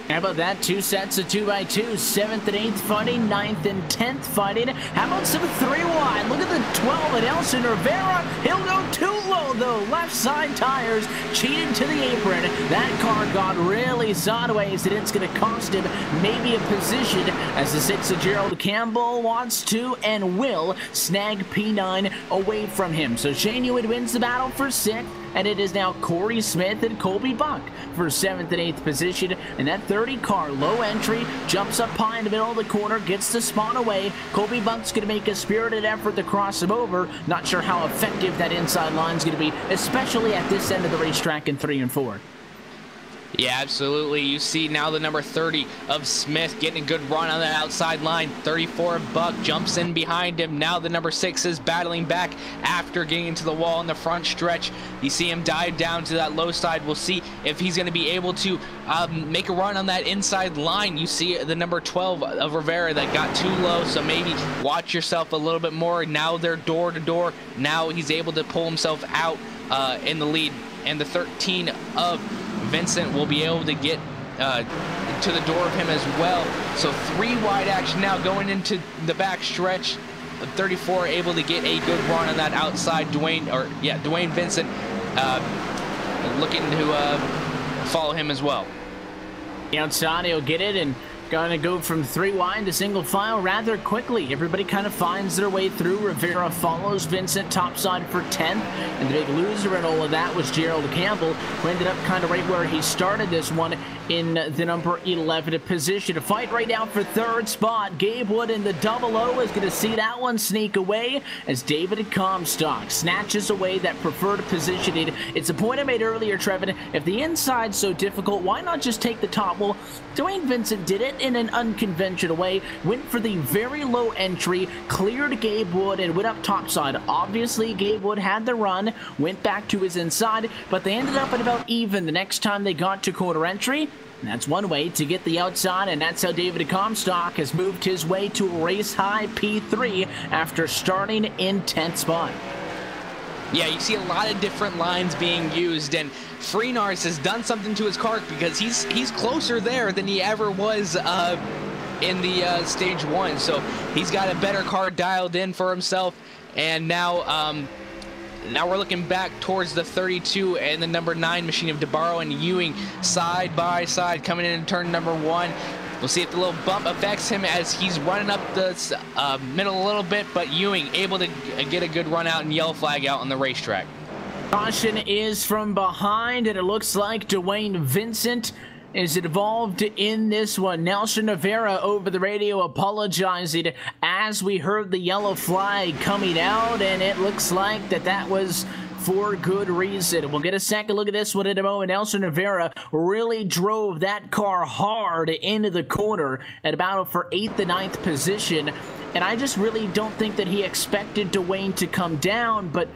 How about that? 2 sets of 2x2, 7th and 8th fighting, 9th and 10th fighting. How about some 3 wide? Look at the 12 and Elson Rivera. He'll go too low though. Left side tires cheated to the apron. That car got really sideways, and it's going to cost him maybe a position as the 6th of Gerald Campbell wants to and will snag P9 away from him. So Shane Ewing wins the battle for 6th. And it is now Corey Smith and Colby Buck for 7th and 8th position. And that 30 car, low entry, jumps up high in the middle of the corner, gets the spot away. Colby Buck's going to make a spirited effort to cross him over. Not sure how effective that inside line is going to be, especially at this end of the racetrack in 3 and 4. Yeah, absolutely. You see now the number 30 of Smith getting a good run on that outside line. 34 of Buck jumps in behind him. Now the number 6 is battling back after getting into the wall in the front stretch. You see him dive down to that low side. We'll see if he's going to be able to make a run on that inside line. You see the number 12 of Rivera that got too low, so maybe watch yourself a little bit more. Now they're door to door. Now he's able to pull himself out in the lead. And the 13 of Vincent will be able to get to the door of him as well. So 3 wide action now going into the back stretch. 34 able to get a good run on that outside. Dwayne Vincent looking to follow him as well. The outside, he'll get it and gonna go from 3 wide to single file rather quickly. Everybody kind of finds their way through. Rivera follows Vincent topside for 10th, and the big loser in all of that was Gerald Campbell, who ended up kind of right where he started this one in the number 11 position. A fight right now for 3rd spot. Gabe Wood in the 00 is going to see that one sneak away as David Comstock snatches away that preferred positioning. It's a point I made earlier, Trevin. If the inside's so difficult, why not just take the top? Well, Dwayne Vincent did it in an unconventional way. Went for the very low entry, cleared Gabe Wood, and went up topside. Obviously, Gabe Wood had the run, went back to his inside, but they ended up at about even the next time they got to quarter entry. And that's one way to get the outside, and that's how David Comstock has moved his way to a race-high P3 after starting in 10th spot. Yeah, you see a lot of different lines being used, and Freenars has done something to his car because he's closer there than he ever was in the stage 1. So he's got a better car dialed in for himself, and now now we're looking back towards the 32 and the number 9 machine of DeBarro and Ewing side by side coming in turn number 1. We'll see if the little bump affects him as he's running up the middle a little bit, but Ewing able to get a good run out and yellow flag out on the racetrack. Caution is from behind, and it looks like Dwayne Vincent is involved in this one. Nelson Rivera over the radio apologizing as we heard the yellow flag coming out, and it looks like that was for good reason. We'll get a second look at this one in a moment. Nelson Rivera really drove that car hard into the corner at about for 8th and 9th position, and I just really don't think that he expected Dwayne to come down, but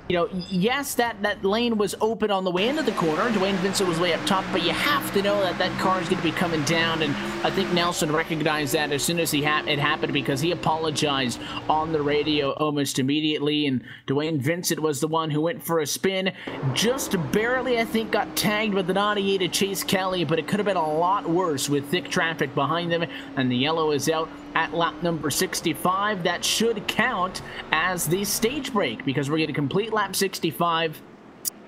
you know, yes, that lane was open on the way into the corner. Dwayne Vincent was way up top, but you have to know that car is going to be coming down, and I think Nelson recognized that as soon as it happened because he apologized on the radio almost immediately, and Dwayne Vincent was the one who went for a spin. Just barely, I think, got tagged with the 98 of Chase Kelly, but it could have been a lot worse with thick traffic behind them, and the yellow is out at lap number 65. That should count as the stage break because we're going to complete lap 65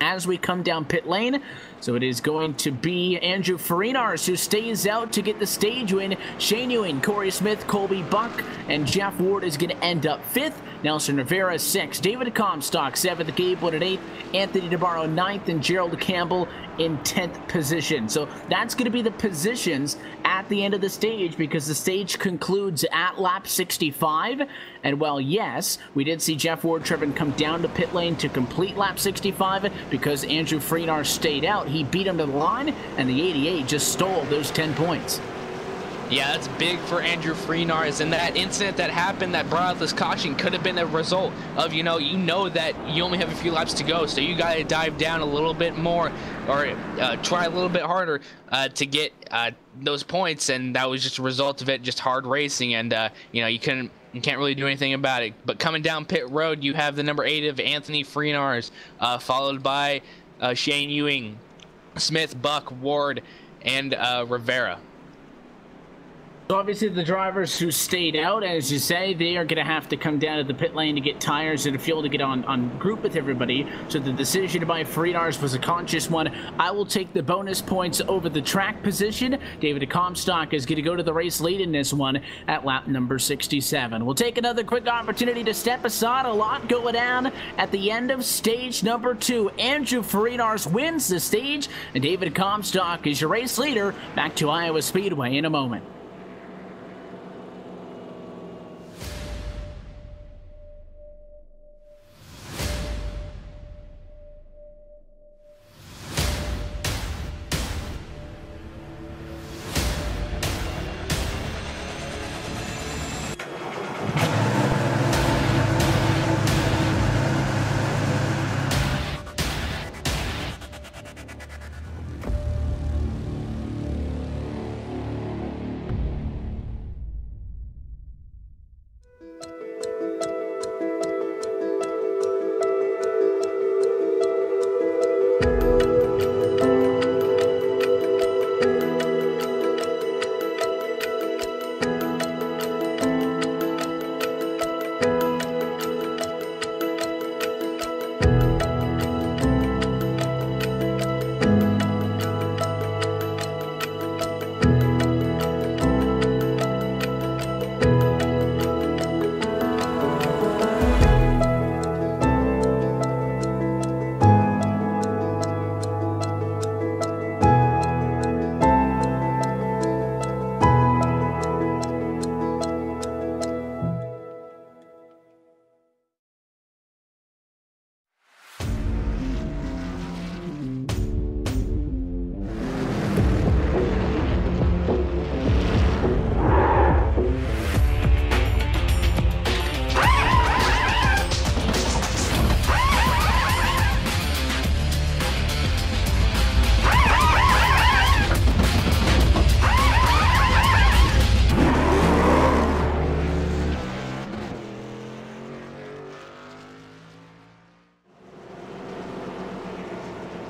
as we come down pit lane. So it is going to be Andrew Farinars who stays out to get the stage win. Shane Ewing, Corey Smith, Colby Buck, and Jeff Ward is going to end up 5th. Nelson Rivera 6th. David Comstock 7th. Gabe Wood at 8th. Anthony DeBarro 9th. And Gerald Campbell in 10th position. So that's going to be the positions at the end of the stage, because the stage concludes at lap 65. And well, yes, we did see Jeff Ward Trevin come down to pit lane to complete lap 65 because Andrew Freenar stayed out. He beat him to the line, and the 88 just stole those 10 points. Yeah, that's big for Andrew Freenars, and that incident that happened that brought out this caution could have been a result of, you know that you only have a few laps to go, so you got to dive down a little bit more, or try a little bit harder to get those points, and that was just a result of it, just hard racing, and you can't really do anything about it. But coming down pit road, you have the number 8 of Anthony Freenars, followed by Shane Ewing, Smith, Buck, Ward, and Rivera. So obviously the drivers who stayed out, as you say, they are going to have to come down to the pit lane to get tires and fuel to get on group with everybody. So the decision by Freenars was a conscious one. I will take the bonus points over the track position. David Comstock is going to go to the race lead in this one at lap number 67. We'll take another quick opportunity to step aside. A lot going down at the end of stage number 2. Andrew Freenars wins the stage, and David Comstock is your race leader. Back to Iowa Speedway in a moment.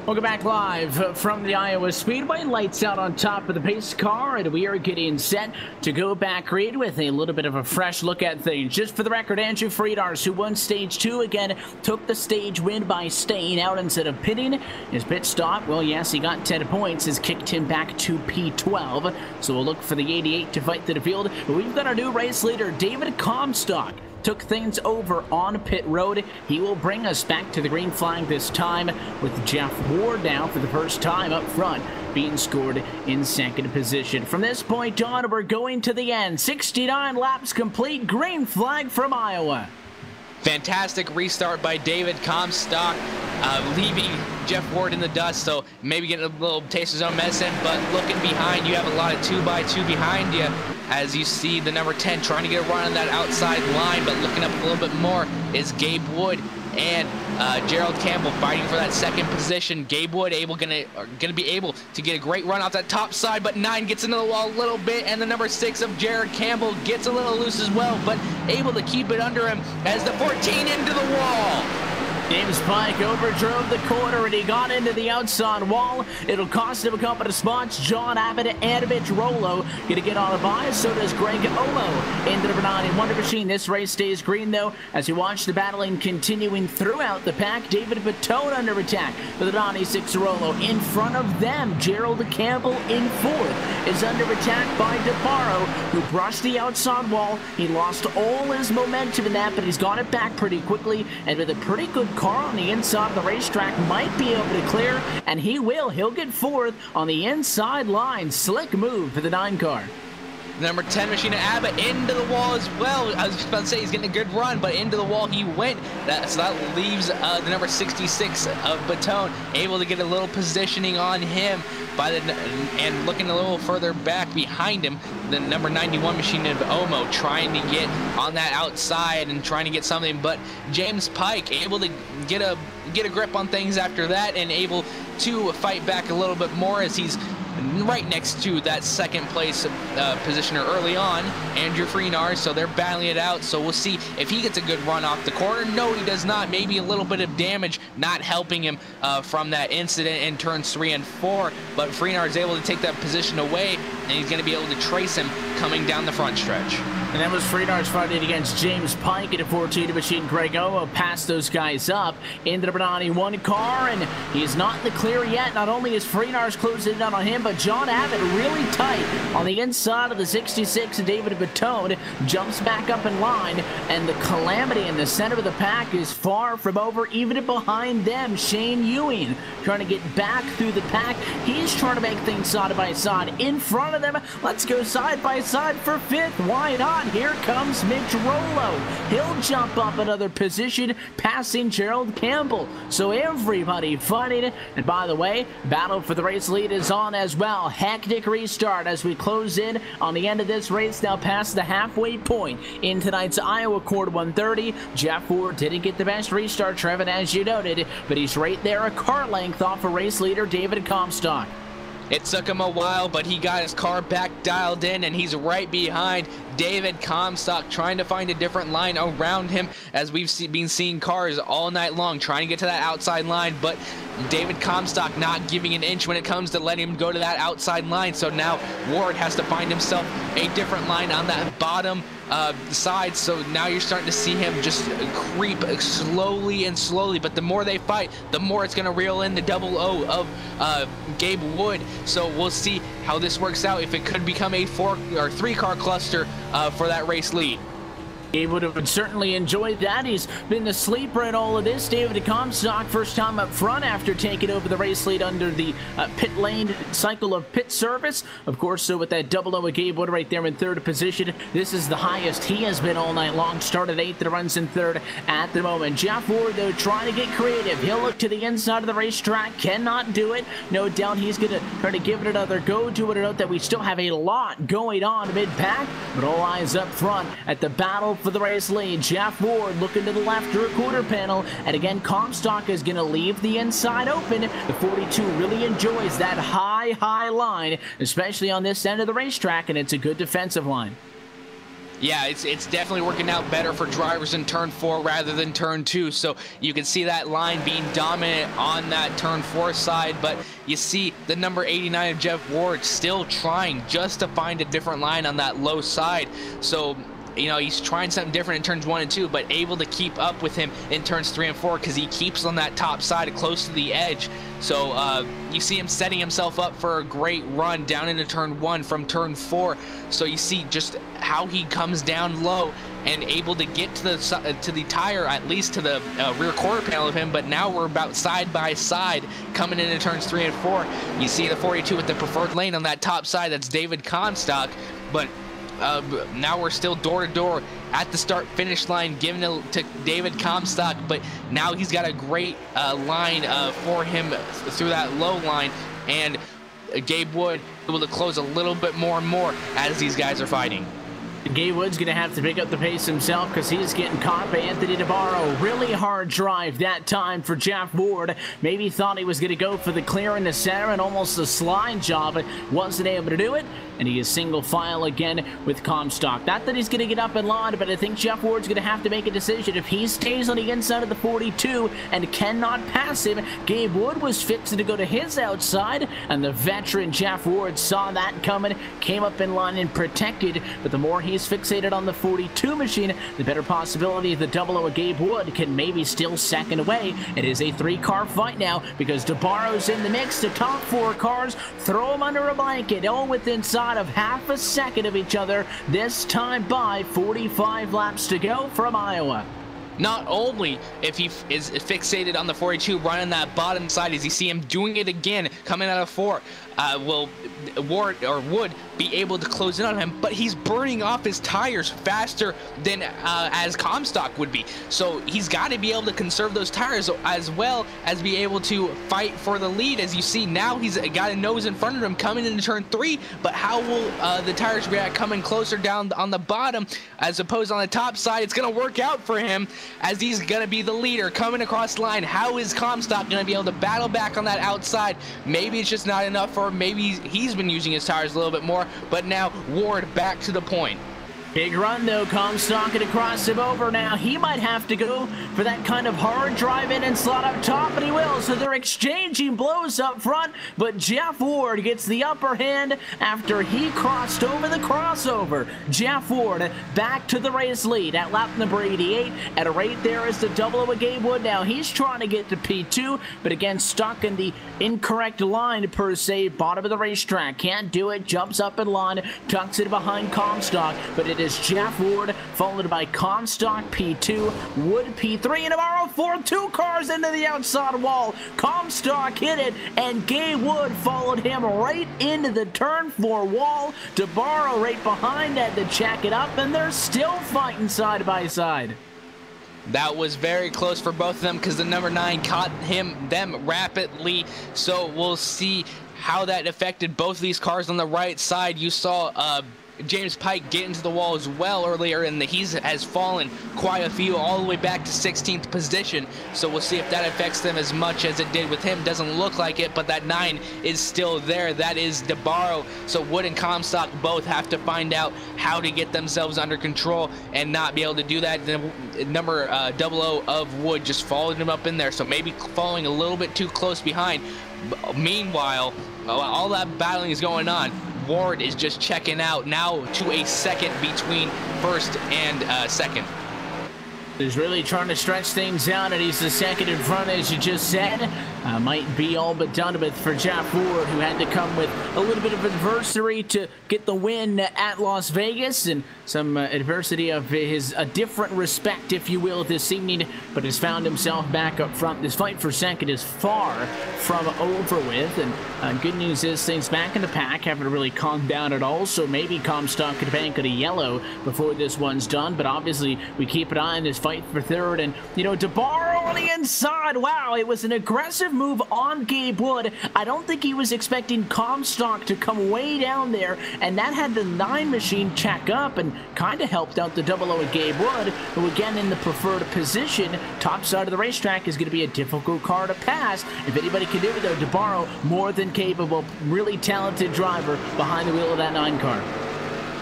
Welcome back live from the Iowa Speedway. Lights out on top of the pace car, and we are getting set to go back green with a little bit of a fresh look at things. Just for the record, Andrew Freenars, who won stage 2, again, took the stage win by staying out instead of pitting. His pit stop, well, yes, he got 10 points, has kicked him back to P12. So we'll look for the 88 to fight to the field. But we've got our new race leader, David Comstock. Took things over on pit road. He will bring us back to the green flag this time, with Jeff Ward now for the first time up front being scored in second position. From this point on, we're going to the end. 69 laps complete. Green flag from Iowa. Fantastic restart by David Comstock, leaving Jeff Ward in the dust, so maybe getting a little taste of his own medicine. But looking behind, you have a lot of 2x2 behind you, as you see the number 10 trying to get a run on that outside line. But looking up a little bit more is Gabe Wood and Gerald Campbell fighting for that second position. Gabe Wood gonna be able to get a great run off that top side, but 9 gets into the wall a little bit, and the number 6 of Jared Campbell gets a little loose as well, but able to keep it under him as the 14 into the wall. James Pike overdrove the corner and he got into the outside wall. It'll cost him a couple of spots. John Abbott and Mitch Rollo gonna get on a bye. So does Greg Olo into the Bernardi Wonder Machine. This race stays green though as you watch the battling continuing throughout the pack. David Batone under attack for the 96 Rollo. In front of them, Gerald Campbell in fourth is under attack by DeBarro, who brushed the outside wall. He lost all his momentum in that, but he's got it back pretty quickly, and with a pretty good car on the inside of the racetrack, might be able to clear, and he will. He'll get fourth on the inside line. Slick move for the 9 car. Number 10, Machina Abbott into the wall as well. I was just about to say he's getting a good run, but into the wall he went. So that leaves the number 66 of Batone able to get a little positioning on him and looking a little further back behind him. The number 91 Machine of Omo trying to get on that outside and trying to get something, but James Pike able to get a grip on things after that and able to fight back a little bit more as he's right next to that second place positioner early on, Andrew Freenar. So they're battling it out. So we'll see if he gets a good run off the corner. No, he does not. Maybe a little bit of damage not helping him from that incident in turns 3 and 4. But Freenar is able to take that position away, and he's going to be able to trace him coming down the front stretch. And that was Freenar's fighting against James Pike in a 14 machine. Greg Omo passed those guys up into the Bernardi 1 car, and he's not in the clear yet. Not only is Freenar's closing in on him, but John Abbott really tight on the inside of the 66. David Batone jumps back up in line, and the calamity in the center of the pack is far from over. Even behind them, Shane Ewing trying to get back through the pack. He's trying to make things side by side. In front of them, let's go side by side for 5th. Why not? Here comes Mitch Rollo. He'll jump up another position, passing Gerald Campbell. So everybody fighting. And by the way, battle for the race lead is on as well. Hectic restart as we close in on the end of this race, now past the halfway point in tonight's Iowa Quarter 130. Jeff Ford didn't get the best restart, Trevin, as you noted, but he's right there a car length off of race leader David Comstock. It took him a while, but he got his car back dialed in, and he's right behind David Comstock, trying to find a different line around him, as we've been seeing cars all night long trying to get to that outside line, but David Comstock not giving an inch when it comes to letting him go to that outside line. So now Ward has to find himself a different line on that bottom side. So now you're starting to see him just creep slowly and slowly, but the more they fight, the more it's going to reel in the double O of Gabe Wood. So we'll see how this works out, if it could become a 4 or 3 car cluster for that race lead. He would have certainly enjoyed that. He's been the sleeper in all of this. David Comstock, first time up front after taking over the race lead under the pit lane cycle of pit service. Of course, so with that double O with Gabe Wood right there in 3rd position, this is the highest he has been all night long. Started 8th and runs in 3rd at the moment. Jeff Ward, though, trying to get creative. He'll look to the inside of the racetrack. Cannot do it. No doubt he's going to try to give it another go. Do it. Note that we still have a lot going on mid-pack, but all eyes up front at the battle for the race lead. Jeff Ward looking to the left through a quarter panel, and again Comstock is going to leave the inside open. The 42 really enjoys that high line, especially on this end of the racetrack, and it's a good defensive line. Yeah, it's definitely working out better for drivers in turn 4 rather than turn 2. So you can see that line being dominant on that turn 4 side, but you see the number 89 of Jeff Ward still trying just to find a different line on that low side. So you know, he's trying something different in turns 1 and 2, but able to keep up with him in turns 3 and 4 because he keeps on that top side close to the edge. So you see him setting himself up for a great run down into turn 1 from turn 4. So you see just how he comes down low and able to get to the tire, at least to the rear quarter panel of him. But now we're about side by side coming into turns 3 and 4. You see the 42 with the preferred lane on that top side. That's David Comstock, but now we're still door to door at the start finish line, giving it to David Comstock, but now he's got a great line for him through that low line, and Gabe Wood able to close a little bit more and more as these guys are fighting. Gabe Wood's going to have to pick up the pace himself because he's getting caught by Anthony DeBarro. Really hard drive that time for Jeff Ward. Maybe thought he was going to go for the clear in the center and almost a slide job, but wasn't able to do it. And he is single file again with Comstock. Not that he's going to get up in line, but I think Jeff Ward's going to have to make a decision. If he stays on the inside of the 42 and cannot pass him, Gabe Wood was fixing to go to his outside, and the veteran Jeff Ward saw that coming, came up in line and protected. But the more he's fixated on the 42 machine, the better possibility the 00 of Gabe Wood can maybe steal second away. It is a 3-car fight now because DeBarro's in the mix. The top 4 cars, throw them under a blanket, all within inside of half a second of each other, this time by 45 laps to go from Iowa. Not only if he is fixated on the 42 running that bottom side, as you see him doing it again coming out of 4, will Wood be able to close in on him, but he's burning off his tires faster than as Comstock would be. So he's got to be able to conserve those tires as well as be able to fight for the lead. As you see now, he's got a nose in front of him coming into turn 3, but how will the tires react coming closer down on the bottom as opposed on the top side? It's going to work out for him as he's going to be the leader coming across the line. How is Comstock going to be able to battle back on that outside? Maybe it's just not enough, or maybe he's been using his tires a little bit more, but now Ward back to the point. Big run though, Comstock to cross him over now. He might have to go for that kind of hard drive in and slot up top, and he will. So they're exchanging blows up front, but Jeff Ward gets the upper hand after he crossed over the crossover. Jeff Ward back to the race lead at lap number 88. At a rate there is the 00 of Gabe Wood now. He's trying to get to P2, but again, stuck in the incorrect line per se, bottom of the racetrack. Can't do it, jumps up in line, tucks it behind Comstock, but it is Jeff Ward, followed by Comstock P2, Wood P3, and tomorrow 4, 2 cars into the outside wall. Comstock hit it, and Gabe Wood followed him right into the turn 4 wall. DeBarro right behind that to check it up, and they're still fighting side by side. That was very close for both of them because the number 9 caught them rapidly. So we'll see how that affected both of these cars on the right side. You saw James Pike get into the wall as well earlier, and he has fallen quite a few all the way back to 16th position. So we'll see if that affects them as much as it did with him. Doesn't look like it, but that 9 is still there. That is DeBarro. So Wood and Comstock both have to find out how to get themselves under control and not be able to do that. The number 00 of Wood just followed him up in there, so maybe following a little bit too close behind. Meanwhile, all that battling is going on. Ward is just checking out now to a second between first and second. He's really trying to stretch things out, and he's the second in front, as you just said. Might be all but done with for Jeff Ward, who had to come with a little bit of adversity to get the win at Las Vegas, and some adversity of a different respect, if you will, this evening, but has found himself back up front. This fight for second is far from over with, and good news is things back in the pack haven't really calmed down at all, so maybe Comstock could bank at a yellow before this one's done, but obviously we keep an eye on this fight for third, and you know, DeBarro on the inside. Wow, it was an aggressive move on Gabe Wood. I don't think he was expecting Comstock to come way down there, and that had the 9 machine check up and kind of helped out the 00 of Gabe Wood, who again in the preferred position. Top side of the racetrack is going to be a difficult car to pass. If anybody can do it though, DeBarro more than capable, really talented driver behind the wheel of that 9 car.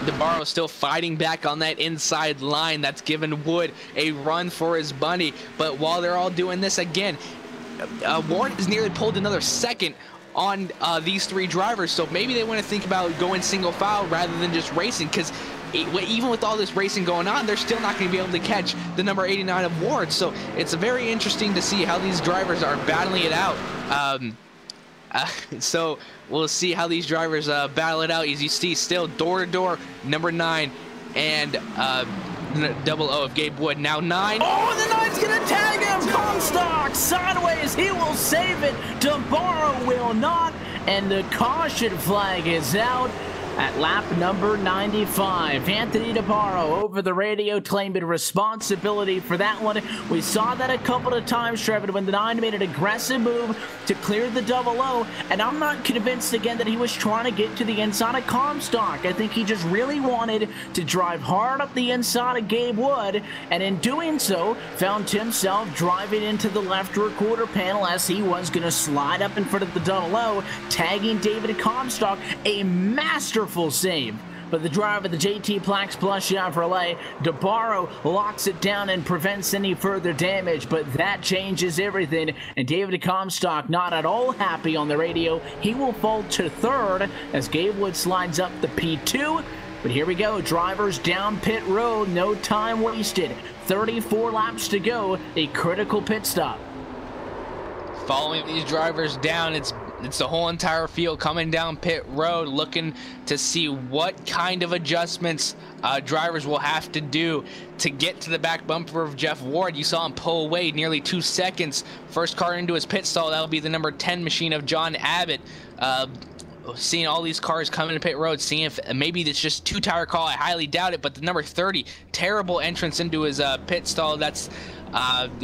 DeBarro still fighting back on that inside line. That's given Wood a run for his money. But while they're all doing this again, Ward has nearly pulled another second on these 3 drivers. So maybe they want to think about going single file rather than just racing, because even with all this racing going on, they're still not going to be able to catch the number 89 of Ward. So it's very interesting to see how these drivers are battling it out. So we'll see how these drivers battle it out. As you see, still door-to-door, number 9 and 00 of Gabe Wood. Now 9. Oh, the 9's going to tag him! Comstock sideways. He will save it. DeBarro will not. And the caution flag is out. at lap number 95. Anthony DeBarro over the radio claiming responsibility for that one. We saw that a couple of times, Trevor, when the 9 made an aggressive move to clear the double O, and I'm not convinced again that he was trying to get to the inside of Comstock. I think he just really wanted to drive hard up the inside of Gabe Wood, and in doing so, found himself driving into the left rear quarter panel as he was going to slide up in front of the double O, tagging David Comstock. A masterful save. But the driver of the JT Plax Plus Chevrolet, DeBarro, locks it down and prevents any further damage, but that changes everything, and David Comstock not at all happy on the radio. He will fall to third as Gabe Wood slides up the P2. But here we go, drivers down pit road, no time wasted. 34 laps to go, a critical pit stop. Following these drivers down, it's the whole entire field coming down pit road, looking to see what kind of adjustments drivers will have to do to get to the back bumper of Jeff Ward. You saw him pull away nearly 2 seconds. First car into his pit stall, that'll be the number 10 machine of John Abbott. Seeing all these cars coming to pit road, seeing if maybe it's just 2-tire call. I highly doubt it, but the number 30, terrible entrance into his pit stall. That's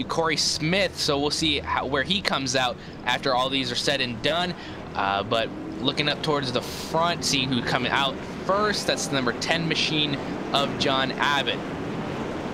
Corey Smith, so we'll see where he comes out after all these are said and done. But looking up towards the front, seeing who's coming out first, that's the number 10 machine of John Abbott.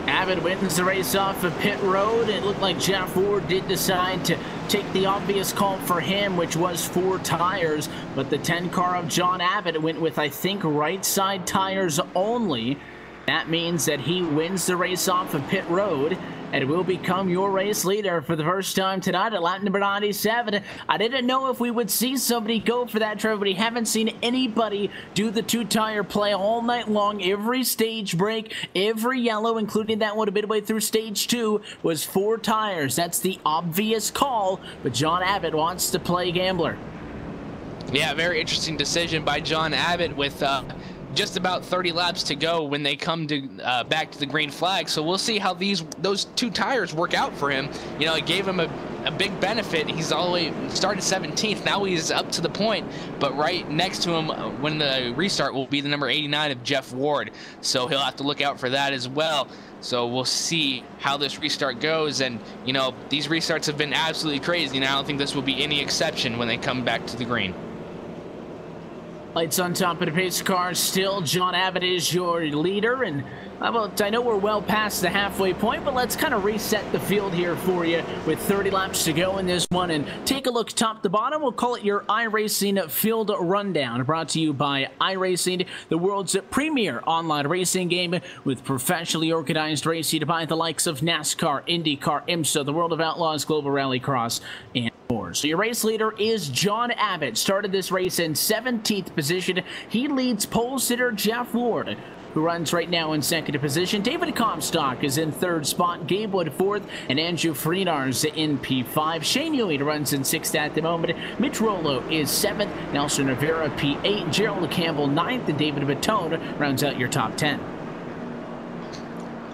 Abbott wins the race off of pit road. It looked like Jeff Ward did decide to take the obvious call for him, which was 4 tires, but the 10 car of John Abbott went with, I think, right side tires only. That means that he wins the race off of pit road and will become your race leader for the first time tonight at lap number 97. I didn't know if we would see somebody go for that, Trevor, but we haven't seen anybody do the 2-tire play all night long. Every stage break, every yellow, including that one a midway through stage 2, was 4 tires. That's the obvious call, but John Abbott wants to play gambler. Yeah, very interesting decision by John Abbott with just about 30 laps to go when they come to back to the green flag. So we'll see how those 2 tires work out for him. You know, it gave him a big benefit. He's all the way started 17th. Now he's up to the point, but right next to him when the restart will be the number 89 of Jeff Ward. So he'll have to look out for that as well. So we'll see how this restart goes. And, you know, these restarts have been absolutely crazy, and I don't think this will be any exception when they come back to the green. Lights on top of the pace car still. John Abbott is your leader, and I know we're well past the halfway point, but let's kind of reset the field here for you with 30 laps to go in this one, and take a look top to bottom. We'll call it your iRacing Field Rundown, brought to you by iRacing, the world's premier online racing game with professionally organized racing by the likes of NASCAR, IndyCar, IMSA, the World of Outlaws, Global Rallycross, and more. So your race leader is John Abbott. Started this race in 17th position. He leads pole sitter Jeff Ward, who runs right now in 2nd position. David Comstock is in 3rd spot. Gabe Wood 4th, and Andrew Freenar's in P5. Shane Ewing runs in 6th at the moment. Mitch Rollo is 7th. Nelson Rivera P8. Gerald Campbell 9th, and David Batone rounds out your top 10.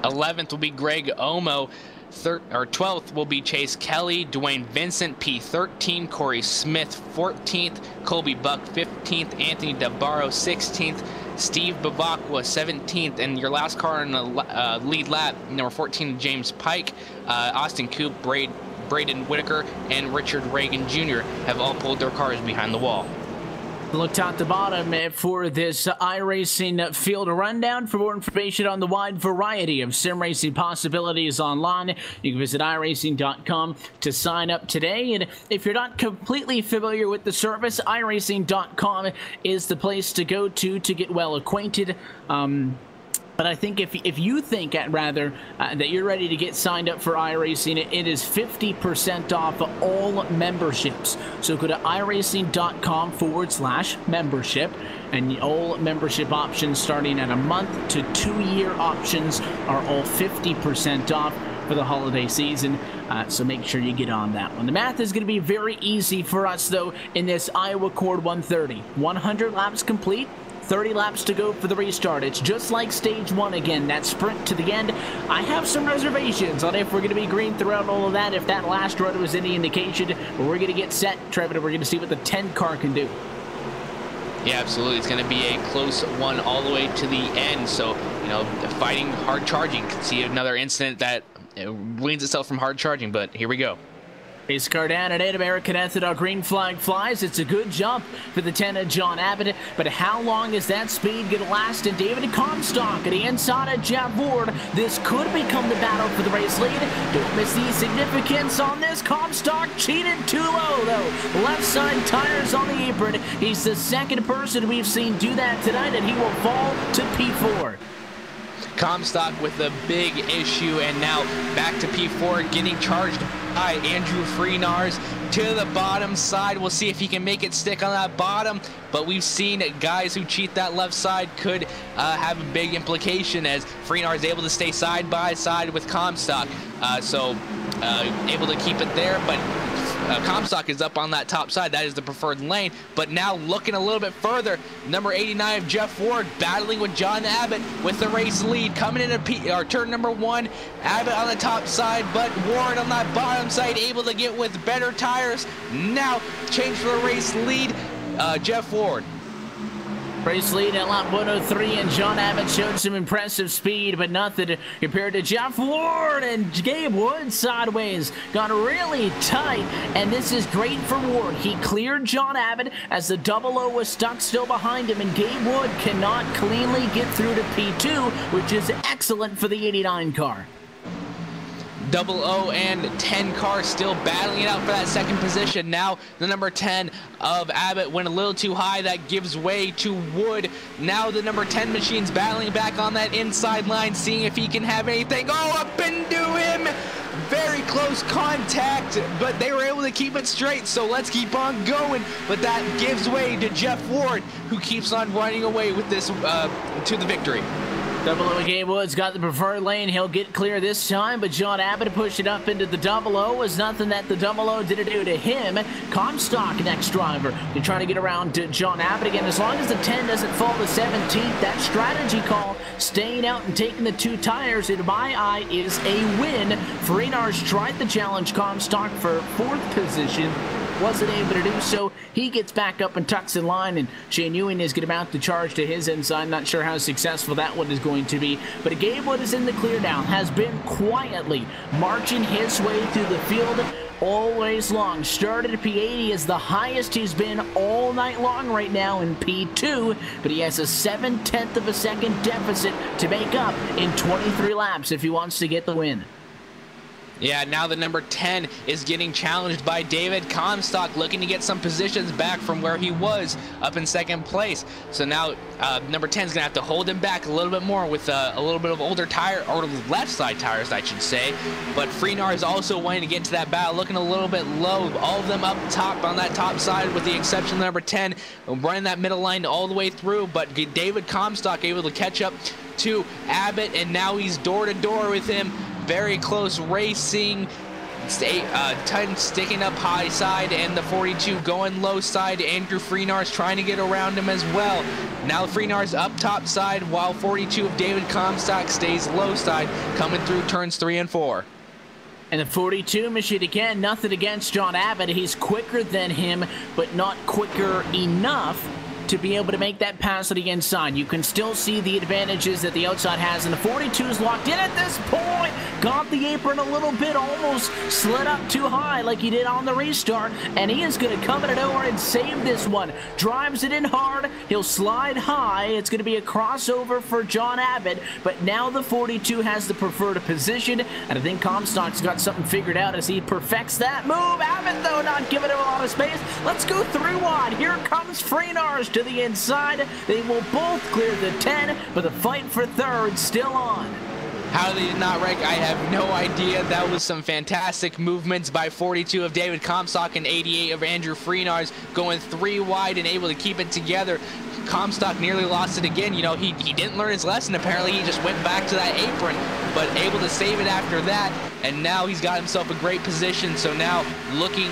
11th will be Greg Omo. 12th will be Chase Kelly, Dwayne Vincent, P13, Corey Smith, 14th, Colby Buck, 15th, Anthony DeBarro, 16th, Steve Bavacqua, 17th, and your last car in the lead lap, number 14, James Pike, Austin Coop, Braden Whitaker, and Richard Reagan Jr. have all pulled their cars behind the wall. Look top to bottom for this iRacing Field Rundown. For more information on the wide variety of sim racing possibilities online, you can visit iRacing.com to sign up today. And if you're not completely familiar with the service, iRacing.com is the place to go to get well acquainted. But I think if you think that you're ready to get signed up for iRacing, it is 50% off all memberships. So go to iRacing.com/membership, and all membership options starting at a month to 2-year options are all 50% off for the holiday season. So make sure you get on that one. The math is going to be very easy for us, though, in this Iowa Cord 130. 100 laps complete. 30 laps to go for the restart. It's just like stage 1 again, that sprint to the end. I have some reservations on if we're going to be green throughout all of that, if that last run was any indication. But we're going to get set, Trevor, and we're going to see what the 10 car can do. Yeah, absolutely. It's going to be a close one all the way to the end. So, you know, fighting hard charging. Could see another incident that weans itself from hard charging, but here we go. Race car down at 8, American Ethanol, green flag flies. It's a good jump for the 10 of John Abbott, but how long is that speed going to last? And David Comstock at the inside of Jeff Ward. This could become the battle for the race lead. Don't miss the significance on this. Comstock cheated too low, though. Left side tires on the apron. He's the second person we've seen do that tonight, and he will fall to P4. Comstock with a big issue, and now back to P4, getting charged by Andrew Freenars to the bottom side. We'll see if he can make it stick on that bottom, but we've seen guys who cheat that left side could have a big implication, as Freenar is able to stay side by side with Comstock, so able to keep it there, but Comstock is up on that top side. That is the preferred lane. But now looking a little bit further, number 89 of Jeff Ward battling with John Abbott with the race lead, coming into turn number 1. Abbott on the top side, but Ward on that bottom side able to get with better tires. Now change for the race lead, Jeff Ward. Race lead at lap 103, and John Abbott showed some impressive speed, but nothing compared to Jeff Ward. And Gabe Wood sideways got really tight, and this is great for Ward. He cleared John Abbott as the 00 was stuck still behind him, and Gabe Wood cannot cleanly get through to P2, which is excellent for the 89 car. 00 and 10 car still battling it out for that second position. Now the number 10 of Abbott went a little too high. That gives way to Wood. Now the number 10 machine's battling back on that inside line, seeing if he can have anything. Oh, up into him! Very close contact, but they were able to keep it straight, so let's keep on going. But that gives way to Jeff Ward, who keeps on running away with this to the victory. 00 Gabe Woods got the preferred lane. He'll get clear this time, but John Abbott pushed it up into the 00. Was nothing that the 00 didn't do to him. Comstock, next driver, to try to get around to John Abbott again. As long as the 10 doesn't fall to 17th, that strategy call, staying out and taking the 2 tires, in my eye, is a win. Freenars tried to challenge Comstock for 4th position. Wasn't able to do so. He gets back up and tucks in line, and Shane Ewing is going to mount the charge to his inside. Not sure how successful that one is going to be, but Gabe Wood is in the clear now, has been quietly marching his way through the field all race long. Started at P80 is the highest he's been all night long right now in P2, but he has a 7/10 of a second deficit to make up in 23 laps if he wants to get the win. Yeah, now the number 10 is getting challenged by David Comstock, looking to get some positions back from where he was up in second place. So now number 10 is going to have to hold him back a little bit more with a little bit of older tire, or left side tires, I should say. But Freenar is also wanting to get into that battle, looking a little bit low. All of them up top on that top side, with the exception of number 10, running that middle line all the way through. But David Comstock able to catch up to Abbott, and now he's door to door with him. Very close racing. 10 sticking up high side, and the 42 going low side. Andrew Freenar's trying to get around him as well. Now Freenar's up top side, while 42 of David Comstock stays low side, coming through turns 3 and 4. And the 42 machine again, nothing against John Abbott. He's quicker than him, but not quicker enough to be able to make that pass to the inside. You can still see the advantages that the outside has, and the 42 is locked in at this point. Got the apron a little bit, almost slid up too high like he did on the restart, and he is going to come in over and save this one. Drives it in hard. He'll slide high. It's going to be a crossover for John Abbott, but now the 42 has the preferred position, and I think Comstock's got something figured out as he perfects that move. Abbott, though, not giving him a lot of space. Let's go through one. Here comes Freenars to the inside. They will both clear the 10, but the fight for third still on. How they did not wreck, I have no idea. That was some fantastic movements by 42 of David Comstock and 88 of Andrew Freenars, going 3 wide and able to keep it together. Comstock nearly lost it again. You know, he didn't learn his lesson. Apparently, he just went back to that apron, but able to save it after that. And now he's got himself a great position. So now looking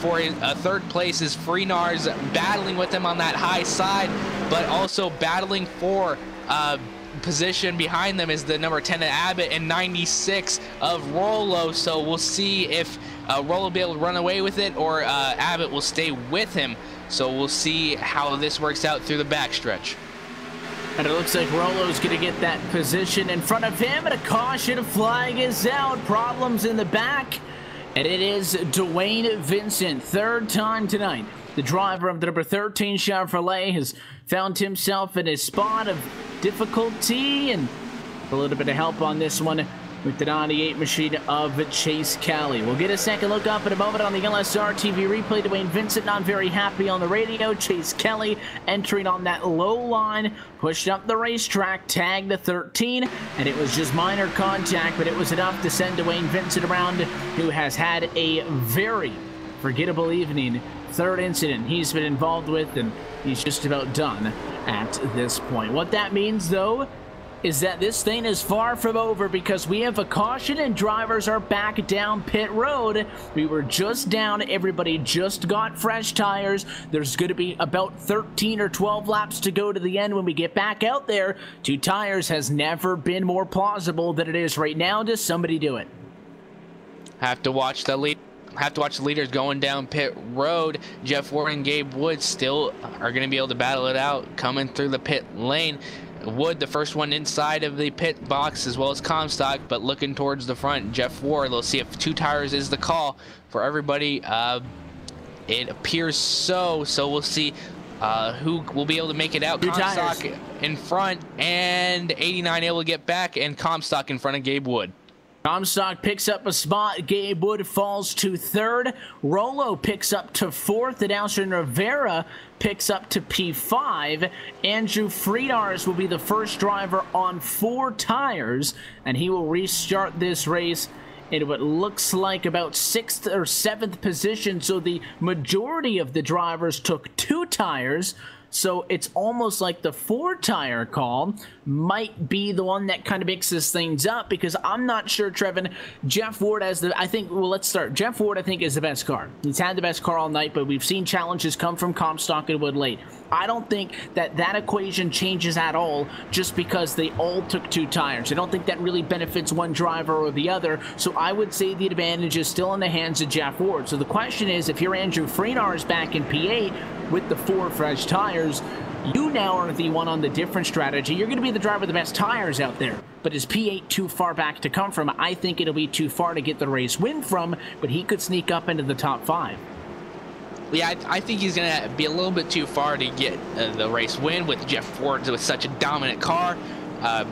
for a third place is Freenars, battling with him on that high side, but also battling for position behind them is the number 10 of Abbott and 96 of Rollo. So we'll see if Rollo will be able to run away with it, or Abbott will stay with him. So we'll see how this works out through the backstretch. And it looks like Rollo's going to get that position in front of him, and a caution flag is out. Problems in the back, and it is Dwayne Vincent, third time tonight. The driver of the number 13 Chevrolet has found himself in a spot of difficulty, and a little bit of help on this one with the 98 machine of Chase Kelly. We'll get a second look up in a moment on the LSRTV replay. Dwayne Vincent not very happy on the radio. Chase Kelly entering on that low line, pushed up the racetrack, tagged the 13, and it was just minor contact, but it was enough to send Dwayne Vincent around, who has had a very forgettable evening. Third incident he's been involved with, and he's just about done at this point. What that means, though, is that this thing is far from over, because we have a caution and drivers are back down pit road. We were just down. Everybody just got fresh tires. There's going to be about 13 or 12 laps to go to the end when we get back out there. 2 tires has never been more plausible than it is right now. Does somebody do it? Have to watch the leaders going down pit road. Jeff Ward and Gabe Wood still are going to be able to battle it out coming through the pit lane. Wood, the first one inside of the pit box, as well as Comstock, but looking towards the front. Jeff Ward, let's see if 2 tires is the call for everybody. It appears so. So we'll see who will be able to make it out. Comstock in front, and 89 able to get back, and Comstock in front of Gabe Wood. Comstock picks up a spot. Gabe Wood falls to 3rd. Rollo picks up to 4th. And Alston Rivera picks up to P5. Andrew Friedars will be the first driver on 4 tires, and he will restart this race in what looks like about 6th or 7th position. So the majority of the drivers took 2 tires. So it's almost like the 4-tire call might be the one that kind of mixes things up, because I'm not sure, Trevin. Jeff Ward has the, I think, well, let's start. Jeff Ward, I think, is the best car. He's had the best car all night, but we've seen challenges come from Comstock and Wood late. I don't think that that equation changes at all just because they all took 2 tires. I don't think that really benefits one driver or the other. So I would say the advantage is still in the hands of Jeff Ward. So the question is, if you're Andrew Friedars back in P8 with the 4 fresh tires, you now are the one on the different strategy. You're going to be the driver with the best tires out there. But is P8 too far back to come from? I think it'll be too far to get the race win from, but he could sneak up into the top 5. Yeah, I think he's going to be a little bit too far to get the race win with Jeff Ford with such a dominant car,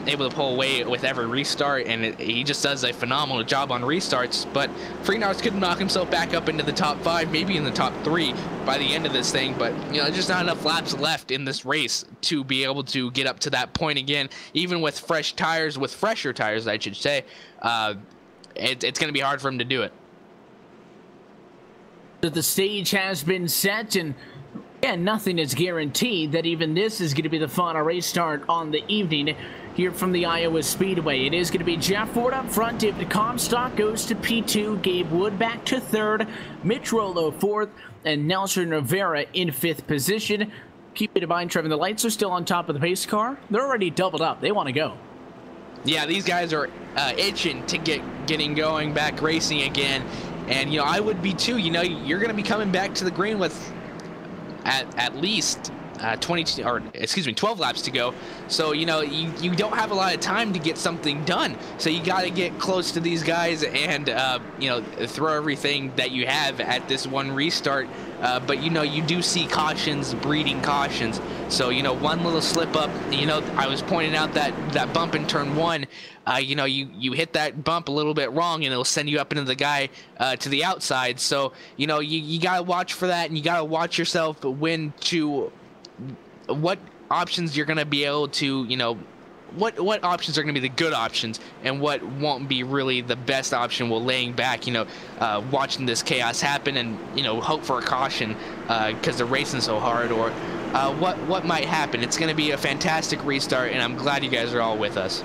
able to pull away with every restart, and he just does a phenomenal job on restarts. But Friedars could knock himself back up into the top 5, maybe in the top 3 by the end of this thing. But, you know, there's just not enough laps left in this race to be able to get up to that point again, even with fresh tires, with fresher tires, I should say. It's going to be hard for him to do it. The stage has been set, and again, nothing is guaranteed that even this is going to be the final race start on the evening here from the Iowa Speedway. It is going to be Jeff Ford up front. David Comstock goes to P2. Gabe Wood back to 3rd. Mitch Rollo 4th. And Nelson Rivera in 5th position. Keep in mind, Trevor, the lights are still on top of the pace car. They're already doubled up. They want to go. Yeah, these guys are itching to getting going, back racing again. And, you know, I would be too. You know, you're going to be coming back to the green with at least 12 laps to go. So, you know, you don't have a lot of time to get something done. So you got to get close to these guys and, you know, throw everything that you have at this one restart. But, you know, you do see cautions breeding cautions. So, you know, one little slip up, you know, I was pointing out that bump in turn 1, you know, you hit that bump a little bit wrong and it'll send you up into the guy to the outside. So, you know, you got to watch for that, and you got to watch yourself when to what options you're going to be able to, you know, what options are going to be the good options and what won't be really the best option while laying back, you know, watching this chaos happen and, you know, hope for a caution because they're racing so hard, or what might happen. It's going to be a fantastic restart, and I'm glad you guys are all with us.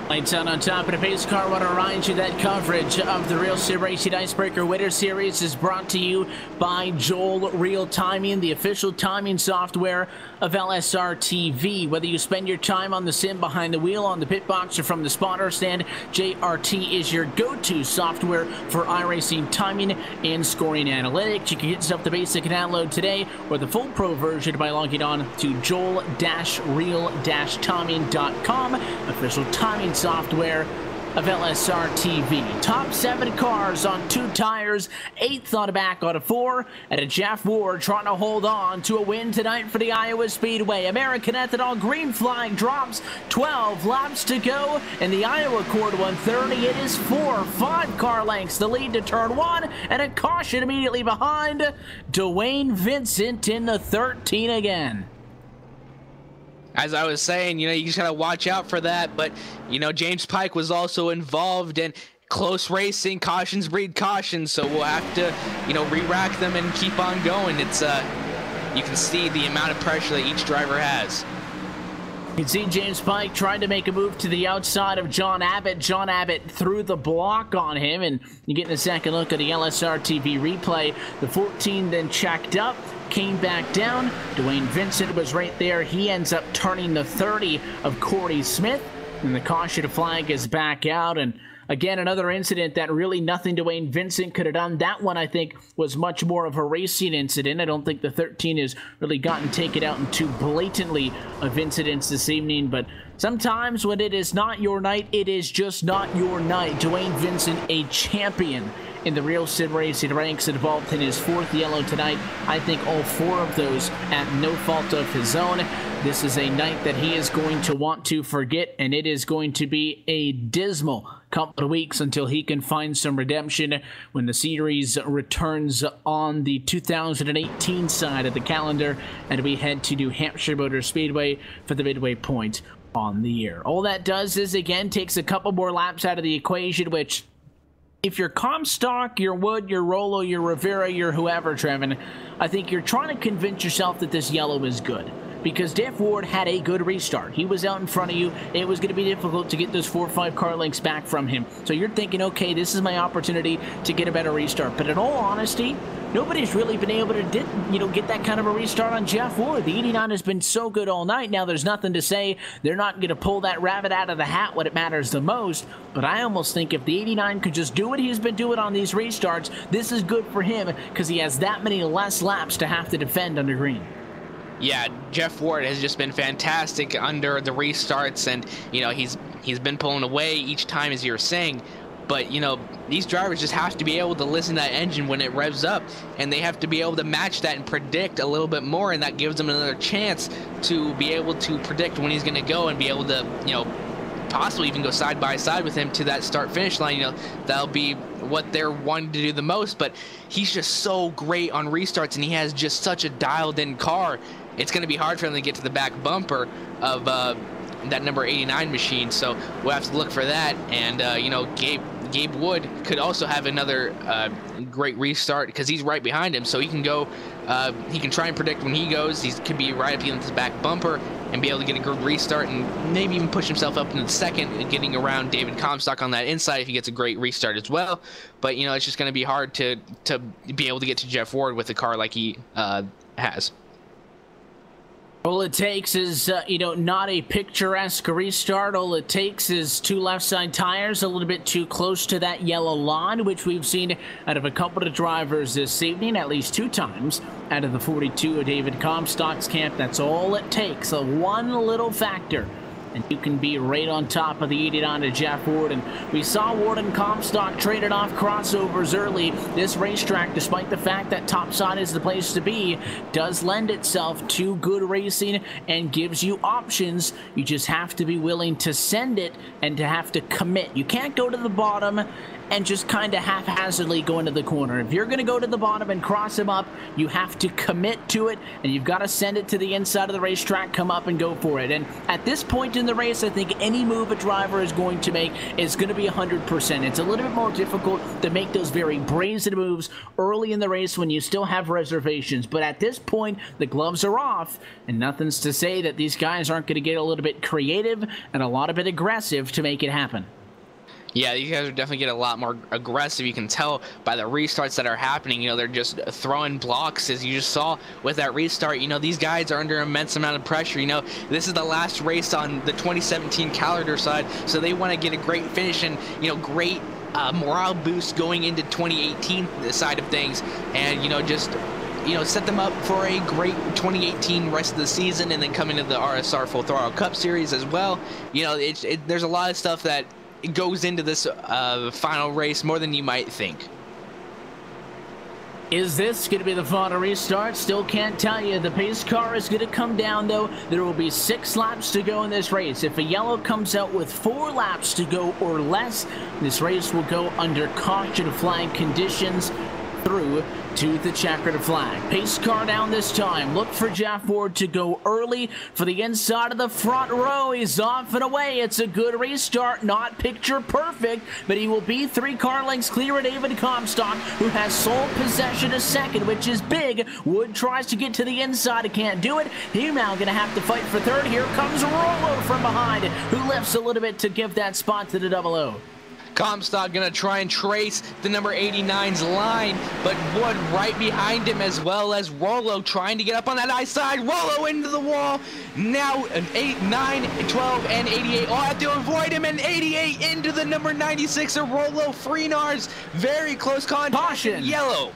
Lights out on top of the pace car. I want to remind you that coverage of the Real Sim Racing Icebreaker Winter Series is brought to you by Joel Real Timing, the official timing software of LSRTV. Whether you spend your time on the sim, behind the wheel, on the pit box, or from the spotter stand, JRT is your go-to software for iRacing timing and scoring analytics. You can get yourself the basic download today or the full pro version by logging on to joel-real-timing.com, official timing software of LSRTV. Top 7 cars on 2 tires, 8th on the back on a 4, and a Jeff Ward trying to hold on to a win tonight for the Iowa Speedway. American Ethanol green flag drops, 12 laps to go in the Iowa Accord 130. It is 5 car lengths, the lead to turn 1, and a caution immediately behind. Dwayne Vincent in the 13 again. As I was saying, you just gotta watch out for that. But James Pike was also involved in close racing. Cautions breed cautions, so we'll have to re-rack them and keep on going. It's you can see the amount of pressure that each driver has. You can see James Pike trying to make a move to the outside of John Abbott. John Abbott threw the block on him, and you get a second look at the LSRTV replay. The 14 then checked up, came back down. Dwayne Vincent was right there. He ends up turning the 30 of Corey Smith, and the caution flag is back out. And again, another incident that really nothing Dwayne Vincent could have done. That one, I think, was much more of a racing incident. I don't think the 13 has really gotten taken out in too blatantly of incidents this evening, but sometimes when it is not your night, it is just not your night. Dwayne Vincent, a champion in the Real Sim Racing ranks, involved in his 4th yellow tonight. I think all 4 of those at no fault of his own. This is a night that he is going to want to forget, and it is going to be a dismal couple of weeks until he can find some redemption when the series returns on the 2018 side of the calendar, and we head to New Hampshire Motor Speedway for the midway point on the year. All that does is, again, takes a couple more laps out of the equation, which, if you're Comstock, you're Wood, you're Rollo, you're Rivera, you're whoever, Trevin, I think you're trying to convince yourself that this yellow is good. Because Jeff Ward had a good restart. He was out in front of you. It was going to be difficult to get those 4 or 5 car lengths back from him. So you're thinking, okay, this is my opportunity to get a better restart. But in all honesty, nobody's really been able to get that kind of a restart on Jeff Ward. The 89 has been so good all night. Now, there's nothing to say they're not going to pull that rabbit out of the hat when it matters the most. But I almost think if the 89 could just do what he's been doing on these restarts, this is good for him because he has that many less laps to have to defend under green. Yeah, Jeff Ward has just been fantastic under the restarts, and he's been pulling away each time, as you were saying. But these drivers just have to be able to listen to that engine when it revs up, and they have to be able to match that and predict a little bit more, and that gives them another chance to be able to predict when he's going to go and be able to possibly even go side by side with him to that start finish line. That'll be what they're wanting to do the most. But he's just so great on restarts, and he has just such a dialed in car. It's going to be hard for him to get to the back bumper of that number 89 machine, so we'll have to look for that. And Gabe Wood could also have another great restart because he's right behind him, so he can go. He can try and predict when he goes. He could be right up against the back bumper and be able to get a good restart and maybe even push himself up into the second and getting around David Comstock on that inside if he gets a great restart as well. But it's just going to be hard to be able to get to Jeff Ward with a car like he has. All it takes is, not a picturesque restart. All it takes is 2 left side tires a little bit too close to that yellow line, which we've seen out of a couple of drivers this evening, at least 2 times out of the 42 of David Comstock's camp. That's all it takes, one little factor, and you can be right on top of the 89 of Jeff Ward. And we saw Ward and Comstock traded off crossovers early. This racetrack, despite the fact that topside is the place to be, does lend itself to good racing and gives you options. You just have to be willing to send it and to have to commit. You can't go to the bottom and just kind of haphazardly go into the corner. If you're going to go to the bottom and cross him up, you have to commit to it, and you've got to send it to the inside of the racetrack, come up and go for it. And at this point in the race, I think any move a driver is going to make is going to be 100%. It's a little bit more difficult to make those very brazen moves early in the race when you still have reservations. But at this point, the gloves are off, and nothing's to say that these guys aren't going to get a little bit creative and a lot of bit aggressive to make it happen. Yeah, these guys are definitely getting a lot more aggressive. You can tell by the restarts that are happening. You know, they're just throwing blocks, as you just saw with that restart. You know, these guys are under immense amount of pressure. You know, this is the last race on the 2017 calendar side, so they want to get a great finish and, you know, great morale boost going into 2018 side of things, and, you know, just, you know, set them up for a great 2018 rest of the season, and then coming to the RSR Full Throttle Cup Series as well. You know, there's a lot of stuff that it goes into this final race more than you might think. Is this going to be the final restart? Still can't tell you. The pace car is going to come down, though. There will be 6 laps to go in this race. If a yellow comes out with 4 laps to go or less, this race will go under caution flag conditions through to the checkered flag. Pace car down this time. Look for Jeff Ward to go early for the inside of the front row. He's off and away. It's a good restart. Not picture perfect, but he will be 3 car lengths clear of David Comstock, who has sole possession of second, which is big. Wood tries to get to the inside. He can't do it. He's now going to have to fight for third. Here comes Rollo from behind, who lifts a little bit to give that spot to the 00. Comstock gonna try and trace the number 89's line, but Wood right behind him, as well as Rollo trying to get up on that high side. Rollo into the wall. Now an 8, 9, 12, and 88 all have to avoid him, and 88 into the number 96 of Rollo. Freenars very close contact. Caution. Yellow.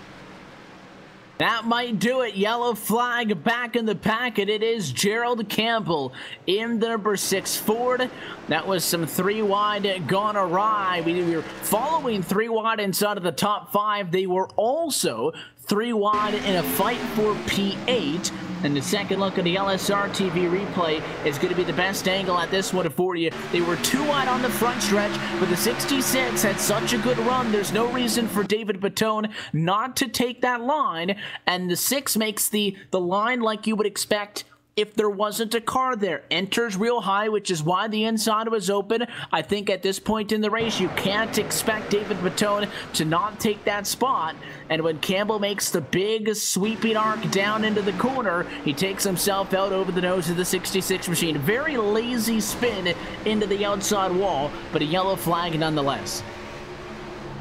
That might do it. Yellow flag back in the packet. It is Gerald Campbell in the number 6 Ford. That was some 3 wide gone awry. We were following 3 wide inside of the top 5. They were also 3 wide in a fight for P8. And the second look at the LSRTV replay is going to be the best angle at this one for you. They were 2 wide on the front stretch, but the 66 had such a good run. There's no reason for David Batone not to take that line. And the 6 makes the line like you would expect if there wasn't a car there. Enters real high, which is why the inside was open. I think at this point in the race, you can't expect David Batone to not take that spot. And when Campbell makes the big sweeping arc down into the corner, he takes himself out over the nose of the 66 machine. Very lazy spin into the outside wall, but a yellow flag nonetheless.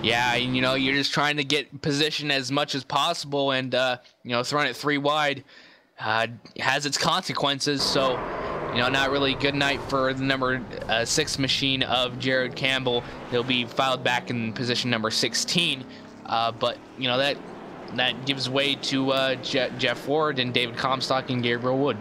Yeah, you know, you're just trying to get position as much as possible, and, you know, throwing it 3 wide has its consequences. So, you know, not really a good night for the number 6 machine of Jared Campbell. He'll be filed back in position number 16. But, you know, that gives way to Jeff Ward and David Comstock and Gabriel Wood.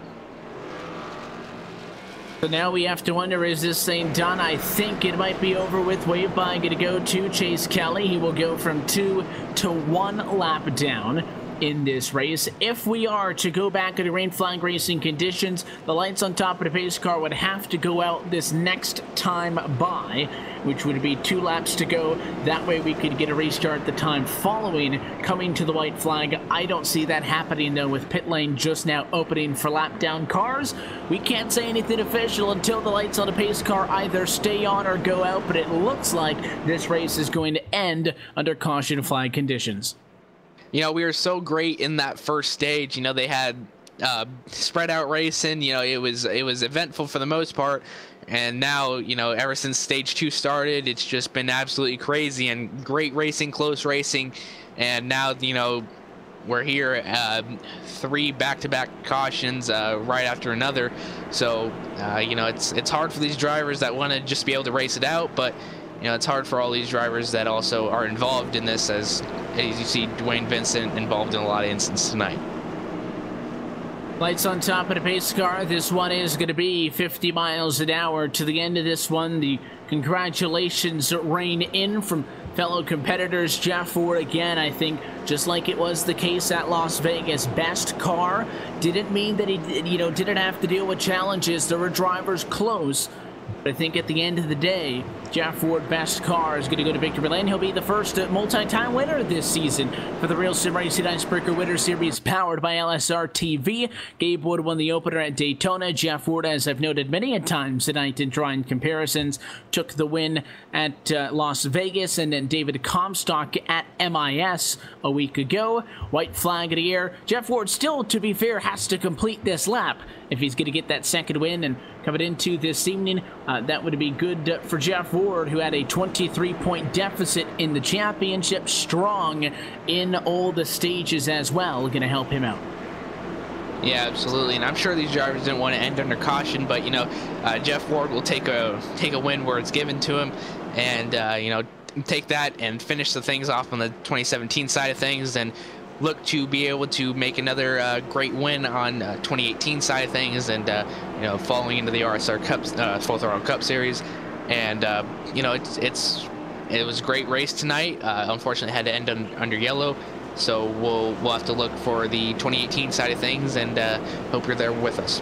So now we have to wonder, is this thing done? I think it might be over with. Wave by going to go to Chase Kelly. He will go from 2 to 1 lap down in this race. If we are to go back to the green flag racing conditions, the lights on top of the pace car would have to go out this next time by, which would be 2 laps to go. That way we could get a restart the time following coming to the white flag. I don't see that happening, though, with pit lane just now opening for lap down cars. We can't say anything official until the lights on the pace car either stay on or go out, but it looks like this race is going to end under caution flag conditions. You know, we were so great in that first stage. You know, they had spread out racing. You know, it was eventful for the most part. And now, you know, ever since stage 2 started, it's just been absolutely crazy and great racing, close racing. And now, you know, we're here, 3 back-to-back cautions right after another. So, you know, it's hard for these drivers that want to just be able to race it out, but you know, it's hard for all these drivers that also are involved in this, as you see Dwayne Vincent involved in a lot of instances tonight. Lights on top of the pace car. This one is going to be 50 miles an hour to the end of this one. The congratulations rain in from fellow competitors. Jeff Ford, again, I think, just like it was the case at Las Vegas, best car. Didn't mean that he, you know, didn't have to deal with challenges. There were drivers close, But I think at the end of the day, Jeff Ward, best car, is going to go to victory lane. He'll be the first multi-time winner this season for the Real Sim Racing Icebreaker Winter Series powered by LSRTV. Gabe Wood won the opener at Daytona. Jeff Ward, as I've noted many a times tonight in drawing comparisons, took the win at Las Vegas, and then David Comstock at MIS a week ago. White flag in the air. Jeff Ward still, to be fair, has to complete this lap if he's going to get that second win. And coming into this evening, that would be good for Jeff Ward, who had a 23-point deficit in the championship, strong in all the stages as well. Going to help him out. Yeah, absolutely, and I'm sure these drivers didn't want to end under caution, but you know, Jeff Ward will take a win where it's given to him, and you know, take that and finish the things off on the 2017 side of things, and look to be able to make another great win on 2018 side of things, and you know, falling into the RSR Cup, Full Throttle Cup Series, and you know, it was a great race tonight. Unfortunately, it had to end under yellow, so we'll have to look for the 2018 side of things, and hope you're there with us.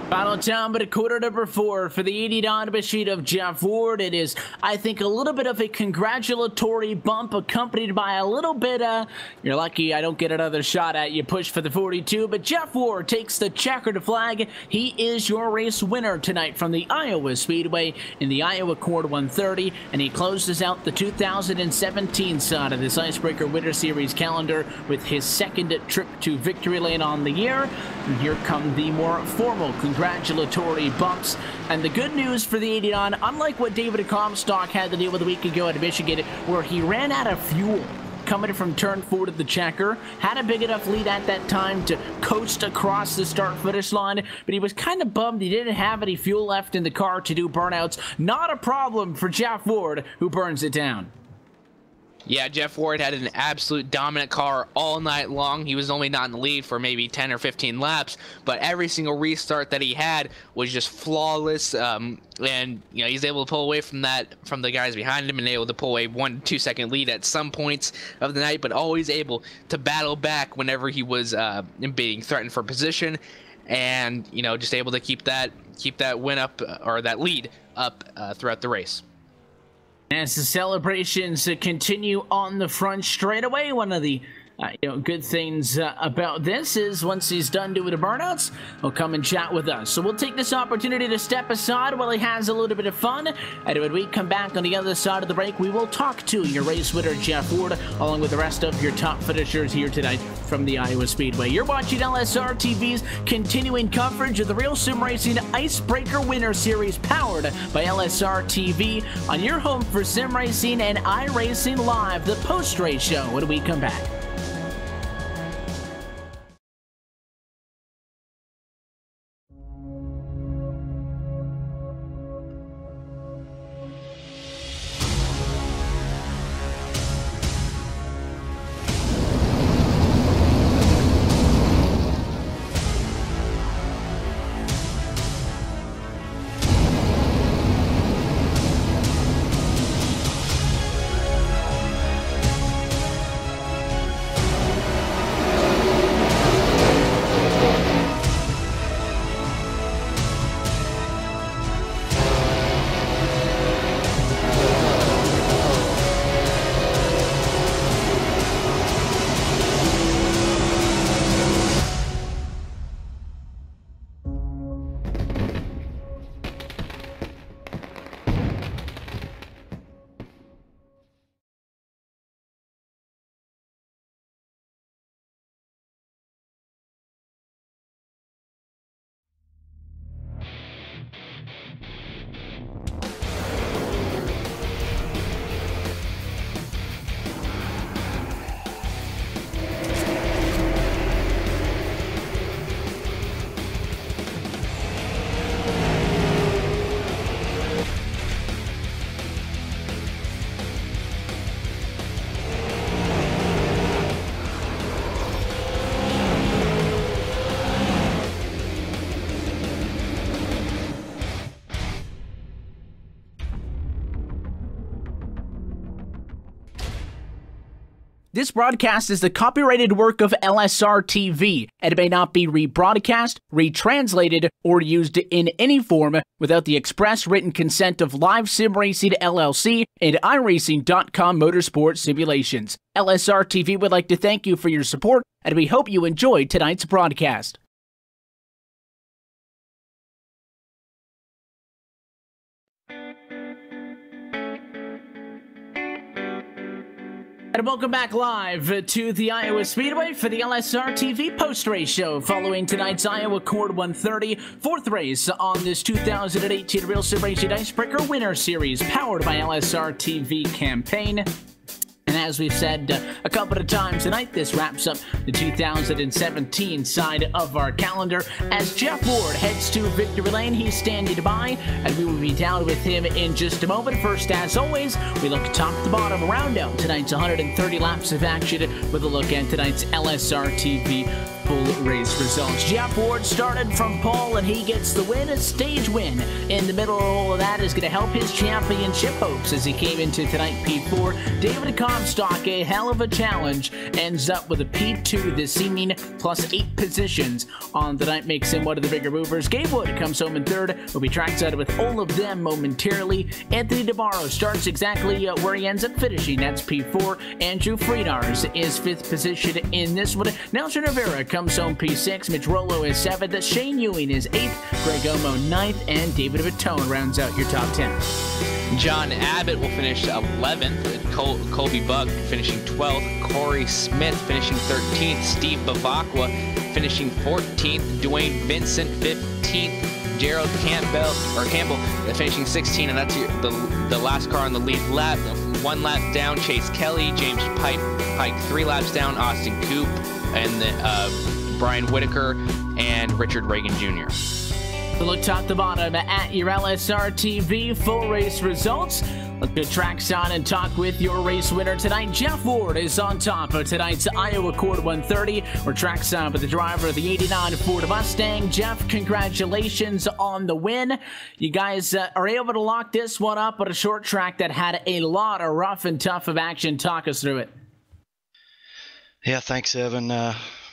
Final time, but a quarter number 4 for the 89 machine of Jeff Ward. It is, I think, a little bit of a congratulatory bump accompanied by a little bit, you're lucky I don't get another shot at you, push for the 42, but Jeff Ward takes the checkered flag. He is your race winner tonight from the Iowa Speedway in the Iowa Cord 130, and he closes out the 2017 side of this Icebreaker Winter Series calendar with his second trip to victory lane on the year. And here come the more formal congratulatory bumps. And the good news for the 89, unlike what David Comstock had to deal with a week ago at Michigan, where he ran out of fuel coming from turn 4 to the checker, had a big enough lead at that time to coast across the start-finish line, but he was kind of bummed he didn't have any fuel left in the car to do burnouts. Not a problem for Jeff Ward, who burns it down. Yeah, Jeff Ward had an absolute dominant car all night long. He was only not in the lead for maybe 10 or 15 laps, but every single restart that he had was just flawless. And you know, he's able to pull away from the guys behind him, and able to pull a 1-2 second lead at some points of the night, but always able to battle back whenever he was being threatened for position, and you know, just able to keep that win up, or that lead up throughout the race. As the celebrations continue on the front straightaway, one of the good things about this is once he's done doing the burnouts, he'll come and chat with us. So we'll take this opportunity to step aside while he has a little bit of fun. And when we come back on the other side of the break, we will talk to your race winner, Jeff Ward, along with the rest of your top finishers here tonight from the Iowa Speedway. You're watching LSR TV's continuing coverage of the Real Sim Racing Icebreaker Winter Series powered by LSR TV on your home for sim racing and iRacing Live, the post-race show, when we come back. This broadcast is the copyrighted work of LSRTV, and it may not be rebroadcast, retranslated, or used in any form without the express written consent of Live Sim Racing LLC and iRacing.com Motorsport Simulations. LSRTV would like to thank you for your support, and we hope you enjoyed tonight's broadcast. And welcome back live to the Iowa Speedway for the LSRTV post-race show following tonight's Iowa Cord 130, fourth race on this 2018 Real Sim Racing Icebreaker Winner Series powered by LSRTV campaign. And as we've said a couple of times tonight, this wraps up the 2017 side of our calendar. As Jeff Ward heads to victory lane, he's standing by, and we will be down with him in just a moment. First, as always, we look top to bottom, round out tonight's 130 laps of action with a look at tonight's LSRTV full race results. Jeff Ward started from pole, and he gets the win, a stage win. In the middle of that is going to help his championship hopes as he came into tonight P4. David Comstock, a hell of a challenge, ends up with a P2 this evening, plus 8 positions on the night, makes him one of the bigger movers. Gabe Wood comes home in third. We'll be trackside with all of them momentarily. Anthony DeMaro starts exactly where he ends up finishing. That's P4. Andrew Friedars is 5th position in this one. Nelson Rivera comes home P6. Mitch Rollo is 7th. Shane Ewing is 8th. Greg Omo 9th. And David Vitone rounds out your top 10. John Abbott will finish 11th. Colby Buck finishing 12th. Corey Smith finishing 13th. Steve Bavacqua finishing 14th. Dwayne Vincent 15th. Gerald Campbell finishing 16th, and that's the last car on the lead lap. 1 lap down, Chase Kelly. James Pike 3 laps down, Austin Coop, and Brian Whitaker and Richard Reagan Jr. Look top to bottom at your LSRTV full race results. Let's go trackside and talk with your race winner tonight. Jeff Ward is on top of tonight's Iowa Cord 130. We're trackside with the driver of the 89 Ford Mustang. Jeff, congratulations on the win. You guys are able to lock this one up at a short track that had a lot of rough and tough of action. Talk us through it. Yeah, thanks, Evan.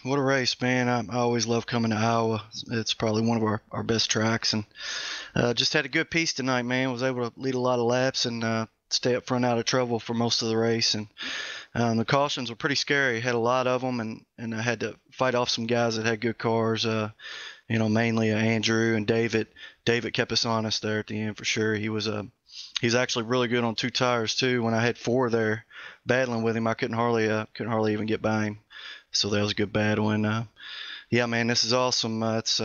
What a race, man. I always love coming to Iowa. It's probably one of our best tracks, and just had a good piece tonight, man. Was able to lead a lot of laps and stay up front out of trouble for most of the race. And the cautions were pretty scary. Had a lot of them, and I had to fight off some guys that had good cars, mainly Andrew and David. David kept us honest there at the end for sure. He's actually really good on 2 tires too. When I had 4 there battling with him, I couldn't hardly even get by him. So that was a good battle, and yeah, man, this is awesome. That's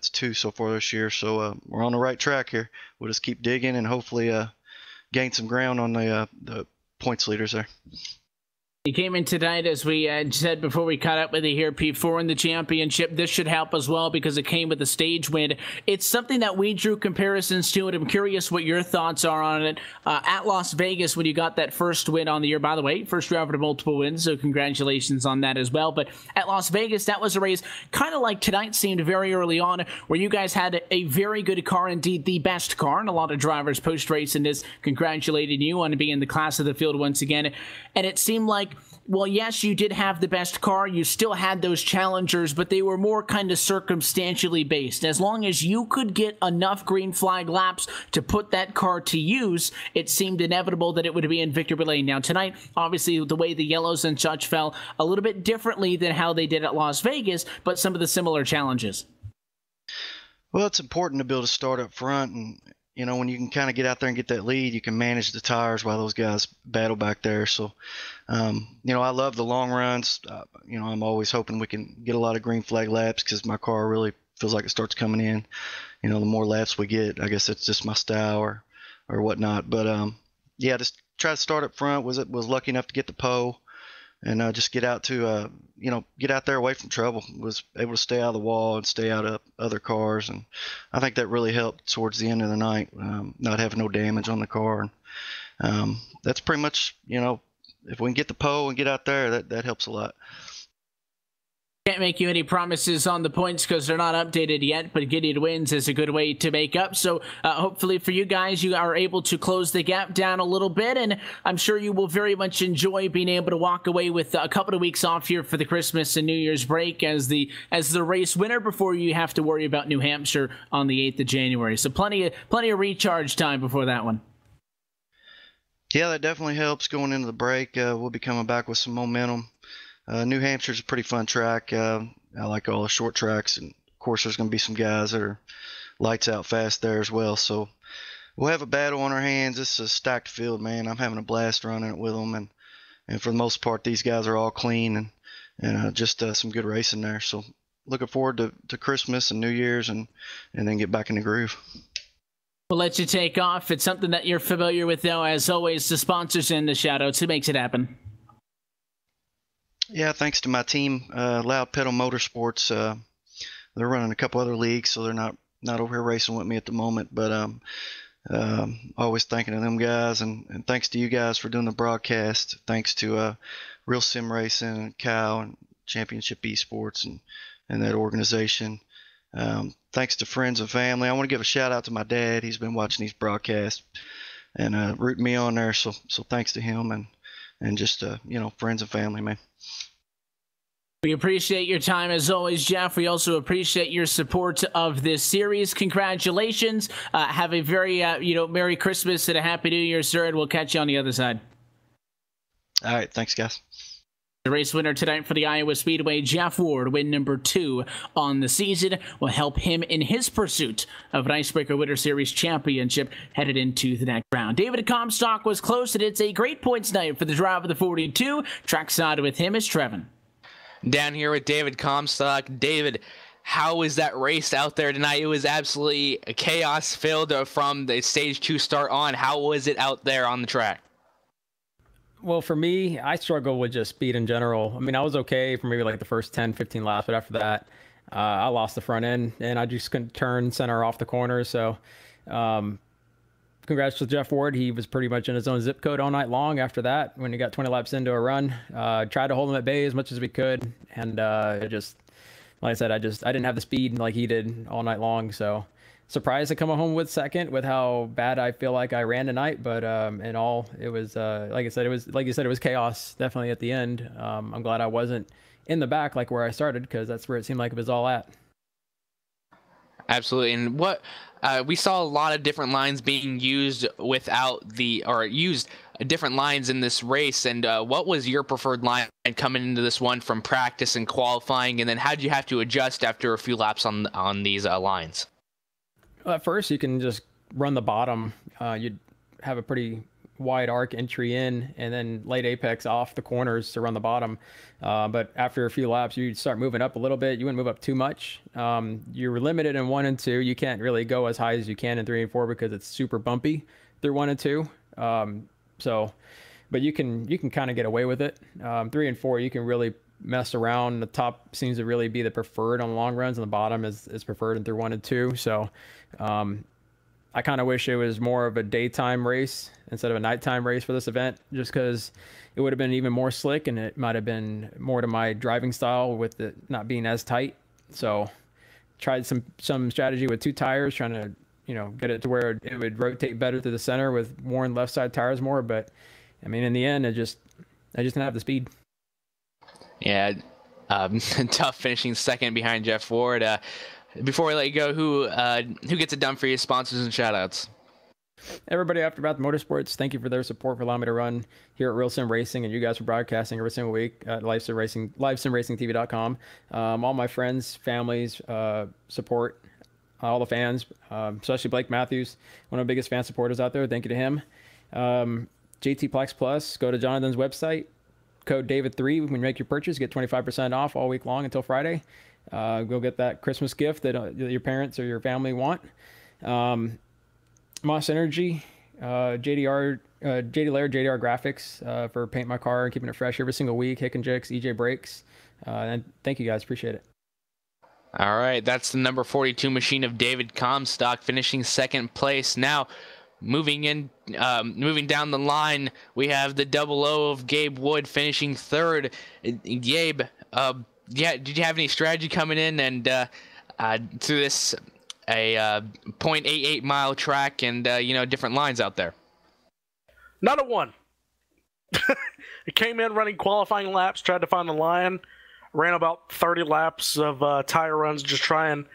2 so far this year, so we're on the right track here. We'll just keep digging and hopefully gain some ground on the points leaders there. He came in tonight, as we said before we caught up with you here, P4 in the championship. This should help as well because it came with a stage win. It's something that we drew comparisons to, and I'm curious what your thoughts are on it. At Las Vegas, when you got that first win on the year, by the way, first driver to multiple wins, so congratulations on that as well. But at Las Vegas, that was a race kind of like tonight seemed very early on, where you guys had a very good car, indeed the best car, and a lot of drivers post-race in this congratulating you on being the class of the field once again. And it seemed like, well, yes, you did have the best car. You still had those challengers, but they were more kind of circumstantially based. As long as you could get enough green flag laps to put that car to use, it seemed inevitable that it would be in victory lane. Now, tonight, obviously, the way the yellows and such fell a little bit differently than how they did at Las Vegas, but some of the similar challenges. Well, it's important to be able to start up front, and when you can kind of get out there and get that lead, you can manage the tires while those guys battle back there. So, I love the long runs. I'm always hoping we can get a lot of green flag laps because my car really feels like it starts coming in. The more laps we get, I guess it's just my style or whatnot. But, yeah, just try to start up front. Was lucky enough to get the pole and just get out to, get out there away from trouble. Was able to stay out of the wall and stay out of other cars. And I think that really helped towards the end of the night, not having no damage on the car. And that's pretty much, if we can get the pole and get out there, that helps a lot. Can't make you any promises on the points because they're not updated yet, but getting wins is a good way to make up. So hopefully for you guys, you are able to close the gap down a little bit, and I'm sure you will very much enjoy being able to walk away with a couple of weeks off here for the Christmas and New Year's break as the race winner before you have to worry about New Hampshire on the 8th of January. So plenty of recharge time before that one. Yeah, that definitely helps going into the break. We'll be coming back with some momentum. New Hampshire's a pretty fun track. I like all the short tracks, and of course there's going to be some guys that are lights out fast there as well. So we'll have a battle on our hands. This is a stacked field, man. I'm having a blast running it with them, and for the most part, these guys are all clean and just some good racing there. So looking forward to Christmas and New Year's, and then get back in the groove. We'll let you take off. It's something that you're familiar with, though. As always, the sponsors and the shout-outs. Who makes it happen? Yeah, thanks to my team, Loud Pedal Motorsports. They're running a couple other leagues, so they're not over here racing with me at the moment. But always thinking of them guys, and thanks to you guys for doing the broadcast. Thanks to Real Sim Racing and Cal and Championship Esports and that organization. Thanks to friends and family. I want to give a shout out to my dad. He's been watching these broadcasts and rooting me on there. So thanks to him and just friends and family, man. We appreciate your time as always, Jeff. We also appreciate your support of this series. Congratulations. Have a very, Merry Christmas and a Happy New Year, sir, and we'll catch you on the other side. All right. Thanks, guys. The race winner tonight for the Iowa Speedway, Jeff Ward, win number 2 on the season, will help him in his pursuit of an Icebreaker Winter Series championship headed into the next round. David Comstock was close, and it's a great points night for the drive of the 42. Trackside with him is Trevin. Down here with David Comstock. David, how was that race out there tonight? It was absolutely chaos filled from the stage 2 start on. How was it out there on the track? Well, for me, I struggle with just speed in general. I mean, I was okay for maybe like the first 10, 15 laps, but after that, I lost the front end, and I just couldn't turn center off the corner. So congrats to Jeff Ward. He was pretty much in his own zip code all night long after that when he got 20 laps into a run. Tried to hold him at bay as much as we could, and it just, like I said, I didn't have the speed like he did all night long. So surprised to come home with second with how bad I feel like I ran tonight, but in all, it was like you said, it was chaos definitely at the end. I'm glad I wasn't in the back like where I started, because that's where it seemed like it was all at. Absolutely. And what we saw a lot of different lines being used used different lines in this race. And what was your preferred line coming into this one from practice and qualifying? And then how did you have to adjust after a few laps on these lines? Well, at first, you can just run the bottom. You'd have a pretty wide arc entry in, and then late apex off the corners to run the bottom. But after a few laps, you'd start moving up a little bit. You wouldn't move up too much. You were limited in 1 and 2. You can't really go as high as you can in 3 and 4 because it's super bumpy through 1 and 2. But you can kind of get away with it. 3 and 4, you can really mess around. The top seems to really be the preferred on the long runs, and the bottom is preferred in through 1 and 2. So I kind of wish it was more of a daytime race instead of a nighttime race for this event, just because it would have been even more slick, and it might have been more to my driving style with it not being as tight. So tried some strategy with 2 tires, trying to get it to where it would rotate better to the center with worn left side tires more. But I mean, in the end, I just didn't have the speed. Yeah, tough finishing second behind Jeff Ward. Before we let you go, who gets it done for you, sponsors and shoutouts? Everybody after About the Motorsports, thank you for their support for allowing me to run here at Real Sim Racing, and you guys for broadcasting every single week at LiveSimRacingTV.com. All my friends, families, support, all the fans, especially Blake Matthews, one of the biggest fan supporters out there. Thank you to him. JT Plex Plus, go to Jonathan's website, code David3 when you make your purchase, get 25% off all week long until Friday. Go get that Christmas gift that your parents or your family want. Moss Energy, JD Laird, JDR Graphics for paint my car and keeping it fresh every single week. Hick and Jicks, EJ Brakes. And thank you guys. Appreciate it. All right. That's the number 42 machine of David Comstock finishing second place. Now, moving down the line, we have the 00 of Gabe Wood finishing third. Gabe, yeah, did you have any strategy coming in and through this a 0.88 mile track and you know, different lines out there? Not a one. It came in running qualifying laps, tried to find the line, ran about 30 laps of tire runs, just trying,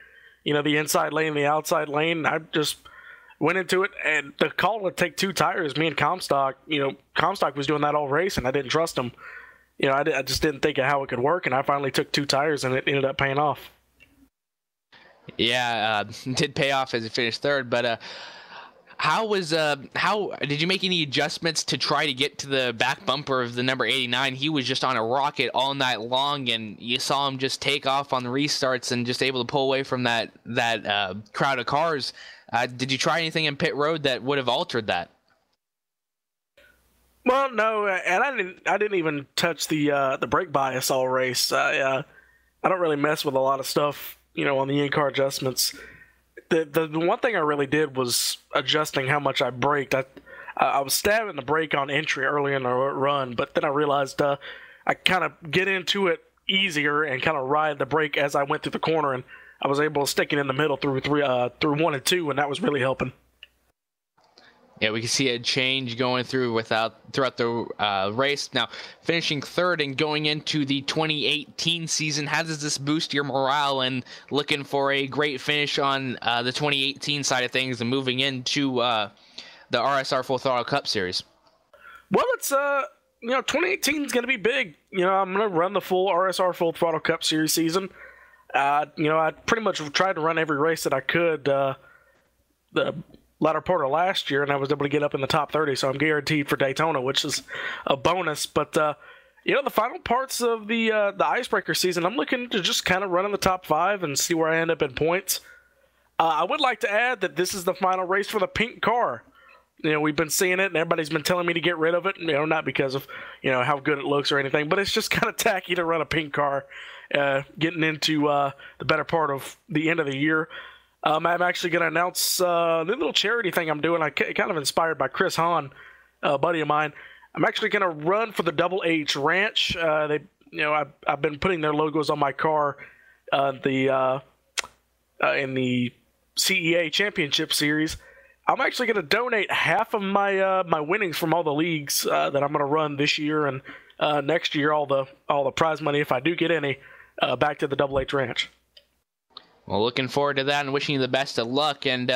you know, the inside lane, the outside lane. I just went into it, and the call to take 2 tires, me and Comstock, you know, Comstock was doing that all race, and I didn't trust him. You know, I just didn't think of how it could work, and I finally took 2 tires, and it ended up paying off. Yeah, did pay off as he finished third, but how did you make any adjustments to try to get to the back bumper of the number 89? He was just on a rocket all night long, and you saw him just take off on the restarts and just able to pull away from that crowd of cars. Did you try anything in pit road that would have altered that? Well, no, and I didn't even touch the brake bias all race. I don't really mess with a lot of stuff, you know, on the in-car adjustments. The one thing I really did was adjusting how much I braked. I was stabbing the brake on entry early in the run, but then I realized I kind of get into it easier and kind of ride the brake as I went through the corner, and I was able to stick it in the middle through 1 and 2, and that was really helping. Yeah, we can see a change going throughout the race. Now, finishing third and going into the 2018 season, how does this boost your morale and looking for a great finish on the 2018 side of things and moving into the RSR Full Throttle Cup Series? Well, it's you know, 2018 is going to be big. You know, I'm going to run the full RSR Full Throttle Cup Series season. You know, I pretty much tried to run every race that I could the latter part of last year, and I was able to get up in the top 30, so I'm guaranteed for Daytona, which is a bonus. But you know, the final parts of the Icebreaker season, I'm looking to just kind of run in the top 5 and see where I end up in points. I would like to add that this is the final race for the pink car. You know, we've been seeing it, and everybody's been telling me to get rid of it. You know, not because of, you know, how good it looks or anything, but it's just kind of tacky to run a pink car getting into the better part of the end of the year. I'm actually going to announce the little charity thing I'm doing. I kind of inspired by Chris Hahn, a buddy of mine. I'm actually going to run for the Double H Ranch. You know, I've been putting their logos on my car in the CEA Championship Series. I'm actually going to donate half of my winnings from all the leagues that I'm going to run this year and next year, all the prize money, if I do get any, back to the Double H Ranch. Well, looking forward to that and wishing you the best of luck. And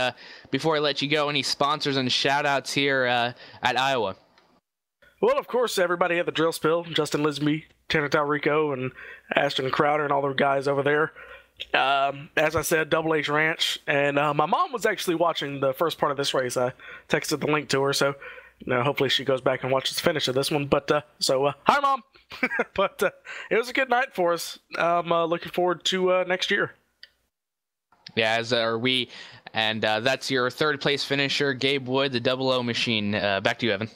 before I let you go, any sponsors and shout-outs here at Iowa? Well, of course, everybody at the Drill Spill, Justin Lisby, Tanner Talrico, and Ashton Crowder, and all their guys over there. As I said, Double H Ranch. And my mom was actually watching the first part of this race. I texted the link to her, so you know, hopefully she goes back and watches the finish of this one. But hi, Mom! But it was a good night for us. I'm looking forward to next year. Yeah, as are we. And that's your third place finisher, Gabe Wood, the 00 machine. Back to you, Evan.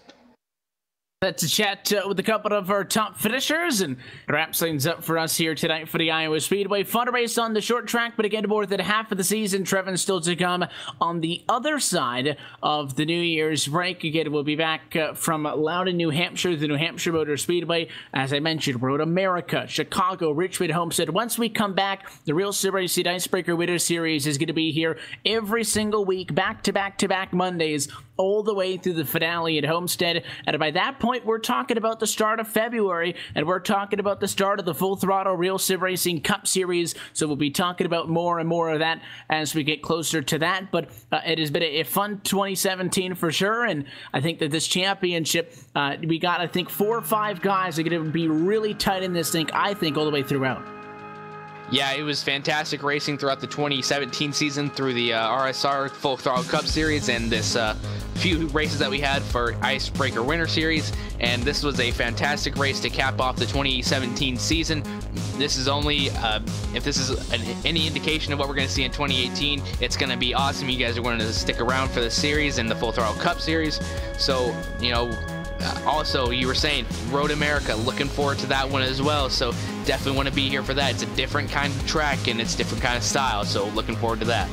That's a chat with a couple of our top finishers, and wraps things up for us here tonight for the Iowa Speedway. Fun race on the short track, but again, more than half of the season. Trevin still to come on the other side of the New Year's break. Again, we'll be back from Loudon, New Hampshire, the New Hampshire Motor Speedway. As I mentioned, Road America, Chicago, Richmond, Homestead. Once we come back, the Real Silver Seat Icebreaker Winter Series is going to be here every single week, back-to-back Mondays, all the way through the finale at Homestead. And by that point, we're talking about the start of February, and we're talking about the start of the Full Throttle Real Sim Racing Cup Series. So we'll be talking about more and more of that as we get closer to that. But it has been a fun 2017 for sure, and I think that this championship, we got, I think, 4 or 5 guys that are going to be really tight in this thing, I think, all the way throughout. Yeah, it was fantastic racing throughout the 2017 season through the RSR Full Throttle Cup Series and this few races that we had for Icebreaker Winter Series. And this was a fantastic race to cap off the 2017 season. This is only, if this is any indication of what we're going to see in 2018, it's going to be awesome. You guys are going to stick around for the series and the Full Throttle Cup Series. So, you know, also, you were saying Road America, looking forward to that one as well, so definitely want to be here for that. It's a different kind of track and it's different kind of style, so looking forward to that.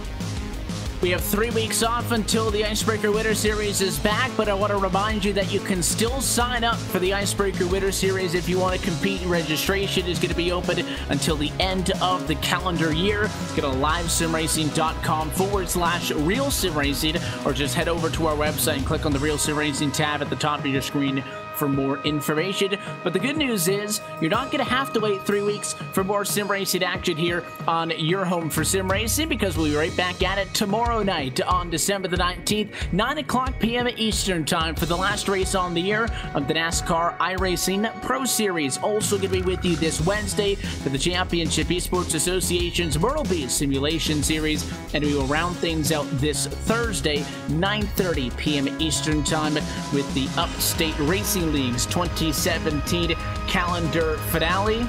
We have 3 weeks off until the Icebreaker Winter Series is back, but I want to remind you that you can still sign up for the Icebreaker Winter Series if you want to compete. Registration is going to be open until the end of the calendar year. Go to livesimracing.com/realsimracing, or just head over to our website and click on the Real Sim Racing tab at the top of your screen for more information. But the good news is you're not going to have to wait 3 weeks for more sim racing action here on your home for sim racing, because we'll be right back at it tomorrow night on December the 19th, 9 p.m. Eastern time, for the last race on the year of the NASCAR iRacing Pro Series. Also going to be with you this Wednesday for the Championship Esports Association's Myrtle Beach Simulation Series, and we will round things out this Thursday, 9:30 p.m. Eastern time, with the Upstate Racing League's 2017 calendar finale.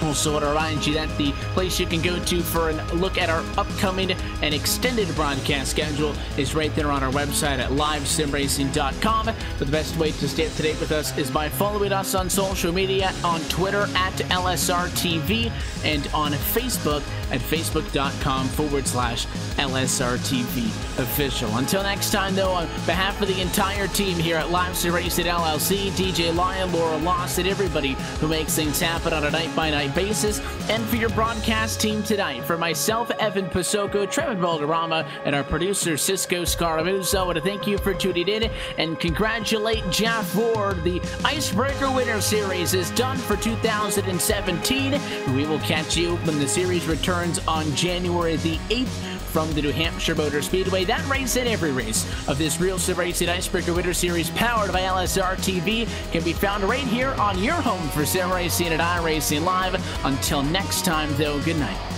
Also want to remind you that the place you can go to for a look at our upcoming and extended broadcast schedule is right there on our website at livesimracing.com. But the best way to stay up to date with us is by following us on social media, on Twitter at LSRTV, and on Facebook at facebook.com/LSRTV official. Until next time, though, on behalf of the entire team here at Live Sim Racing LLC, DJ Lyon, Laura Loss, and everybody who makes things happen on a night-by-night basis, and for your broadcast team tonight, for myself, Evan Pasoko, Trevor Valderrama, and our producer, Cisco Scaramuzo, I want to thank you for tuning in and congratulate Jeff Ward. The Icebreaker Winter Series is done for 2017. We will catch you when the series returns on January the 8th from the New Hampshire Motor Speedway. That race and every race of this Real Sim Racing Icebreaker Winter Series powered by LSRTV can be found right here on your home for sim racing at iRacing Live. Until next time, though, good night.